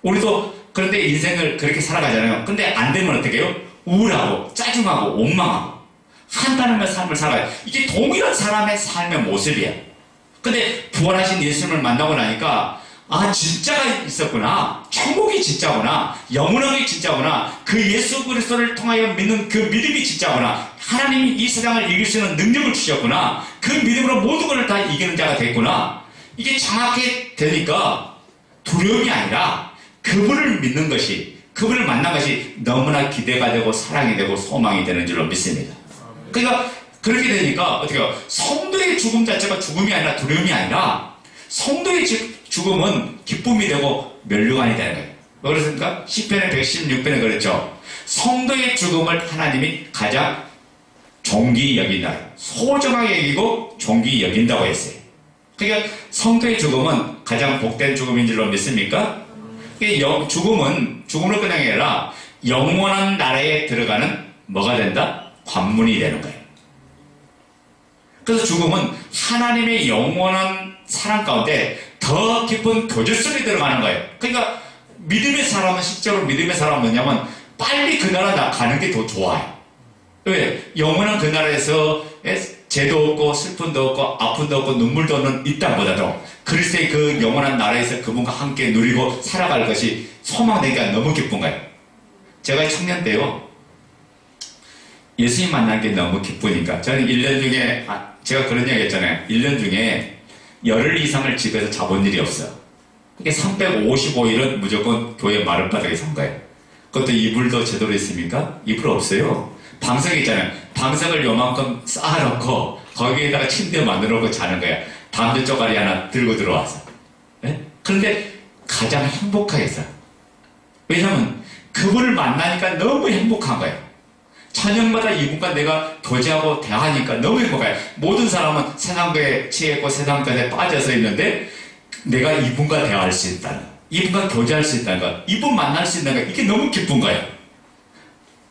Speaker 1: 우리도 그런데 인생을 그렇게 살아가잖아요. 근데 안 되면 어떻게 해요? 우울하고 짜증하고 원망하고 한탄하며 삶을 살아요. 이게 동일한 사람의 삶의 모습이에요. 근데 부활하신 예수님을 만나고 나니까 아 진짜가 있었구나. 천국이 진짜구나. 영원한 게 진짜구나. 그 예수 그리스도를 통하여 믿는 그 믿음이 진짜구나. 하나님이 이 세상을 이길 수 있는 능력을 주셨구나. 그 믿음으로 모든 것을 다 이기는 자가 됐구나. 이게 정확히 되니까 두려움이 아니라 그분을 믿는 것이, 그분을 만난 것이 너무나 기대가 되고 사랑이 되고 소망이 되는 줄로 믿습니다. 그러니까 그렇게 되니까 어떻게 해요? 성도의 죽음 자체가 죽음이 아니라 두려움이 아니라 성도의 죽음은 기쁨이 되고 면류관이 되는 거예요. 왜 그렇습니까? 시편의 116편에 그랬죠. 성도의 죽음을 하나님이 가장 존귀히 여긴다. 소중하게 여기고 존귀히 여긴다고 했어요. 그러니까 성도의 죽음은 가장 복된 죽음인 줄로 믿습니까? 죽음으로 끝난 게 아니라 영원한 나라에 들어가는 뭐가 된다? 관문이 되는 거예요. 그래서 죽음은 하나님의 영원한 사랑 가운데 더 깊은 교제 속에 들어가는 거예요. 그러니까 믿음의 사람은 실제로 믿음의 사람은 뭐냐면 빨리 그 나라 가는 게 더 좋아요. 왜? 영원한 그 나라에서 죄도 없고 슬픔도 없고 아픔도 없고 눈물도 없는 이 땅보다도 그리스도의 그 영원한 나라에서 그분과 함께 누리고 살아갈 것이 소망되니까 너무 기쁜 거예요. 제가 청년 때요. 예수님 만난 게 너무 기쁘니까 저는 1년 중에 제가 그런 얘기 했잖아요. 1년 중에 열흘 이상을 집에서 자본 일이 없어요. 그게 355일은 무조건 교회 마룻바닥에 산 거예요. 그것도 이불도 제대로 있습니까? 이불 없어요. 방석이 있잖아요. 방석을 요만큼 쌓아놓고 거기에다가 침대 만들어놓고 자는 거야. 담배 쪼가리 하나 들고 들어와서. 네? 그런데 가장 행복하겠어요. 왜냐면 그분을 만나니까 너무 행복한 거예요. 저녁마다 이분과 내가 교제하고 대화하니까 너무 행복해요. 모든 사람은 세상에 취했고 세상 것에 빠져서 있는데 내가 이분과 대화할 수 있다는 거, 이분과 교제할 수 있다는 거, 이분 만날 수 있다는 거, 이게 너무 기쁜 거예요.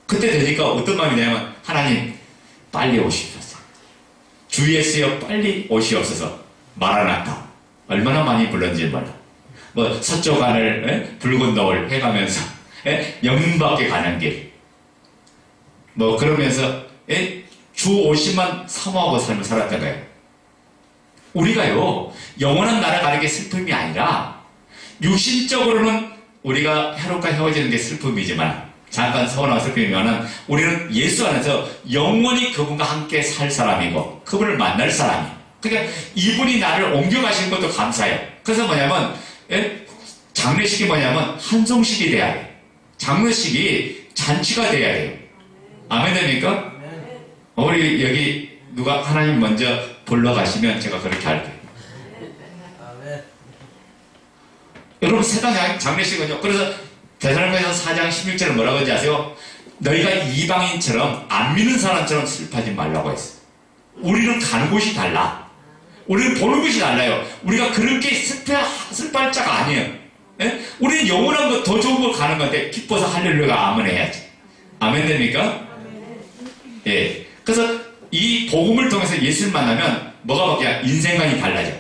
Speaker 1: 그때 되니까 어떤 마음이냐면 하나님 빨리 오시옵소서. 주 예수여 빨리 오시옵소서. 마라나타. 얼마나 많이 불렀는지 몰라. 뭐 서쪽 하늘 붉은 노을 해가면서 영문 밖에 가는 길. 뭐 그러면서 주 오시만 사모하고 삶을 살았던 거예요. 우리가요 영원한 나라 가는 게 슬픔이 아니라 육신적으로는 우리가 혈육과 헤어지는 게 슬픔이지만 잠깐 서운하고 슬프면은 우리는 예수 안에서 영원히 그분과 함께 살 사람이고 그분을 만날 사람이에요. 그러니까 이분이 나를 옮겨가시는 것도 감사해요. 그래서 뭐냐면 장례식이 뭐냐면 한송식이 돼야 돼요. 장례식이 잔치가 돼야 돼요. 아멘 됩니까? 우리 여기 누가 하나님 먼저 불러가시면 제가 그렇게 할게요. 여러분 세상 장례식은요. 그래서 데살로니가서 4장 16절에 뭐라고 하는지 아세요? 너희가 이방인처럼 안 믿는 사람처럼 슬퍼하지 말라고 했어요. 우리는 가는 곳이 달라. 우리는 보는 곳이 달라요. 우리가 그렇게 슬퍼할 자가 아니에요. 예? 우리는 영원한 것 더 좋은 걸 가는 건데 기뻐서 할렐루야가 아멘 해야지. 아멘 됩니까? 예. 그래서 이 복음을 통해서 예수를 만나면 뭐가 바뀌어요? 인생관이 달라져.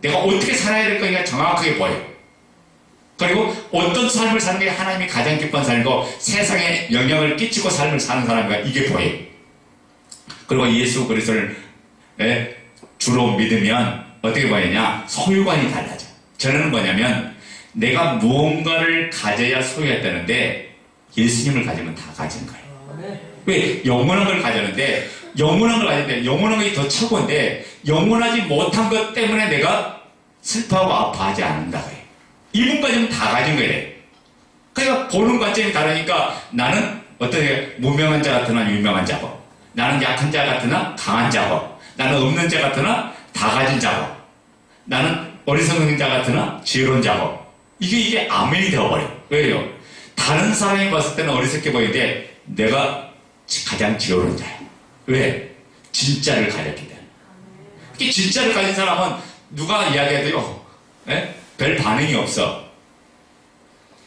Speaker 1: 내가 어떻게 살아야 될 거니까 정확하게 보여요. 그리고 어떤 삶을 사는 게 하나님이 가장 기뻐하는 삶이고 세상에 영향을 끼치고 삶을 사는 사람인가 이게 보여요. 그리고 예수 그리스도를 주로 믿으면 어떻게 보이냐? 소유관이 달라져. 저는 뭐냐면 내가 무언가를 가져야 소유했다는데 예수님을 가지면 다 가진 거예요. 왜? 영원한 걸 가졌는데 영원한 걸 가졌는데 영원한 것이 더 최고인데 영원하지 못한 것 때문에 내가 슬퍼하고 아파하지 않는다. 이분 가지면 다 가진 거예요. 그러니까 보는 관점이 다르니까 나는 어떻게 무명한 자 같으나 유명한 자고 나는 약한 자 같으나 강한 자고 나는 없는 자 같으나 다 가진 자고 나는 어리석은 자 같으나 지혜로운 자고 이게 아멘이 되어버려요. 왜요? 다른 사람이 봤을 때는 어리석게 보이는데 내가 가장 지혜로운 자예요. 왜? 진짜를 가졌기 때문에. 진짜를 가진 사람은 누가 이야기해도요. 별 반응이 없어.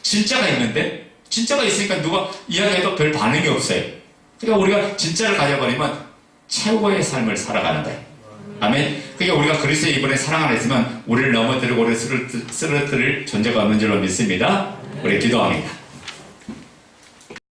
Speaker 1: 진짜가 있는데 진짜가 있으니까 누가 이야기해도 별 반응이 없어요. 그러니까 우리가 진짜를 가져버리면 최고의 삶을 살아가는 거예요. 아멘. 그러니까 우리가 그리스도의 이번에 사랑 안에 있으면 우리를 넘어뜨리고 우리를 쓰러뜨릴 존재가 없는 줄로 믿습니다. 우리 기도합니다.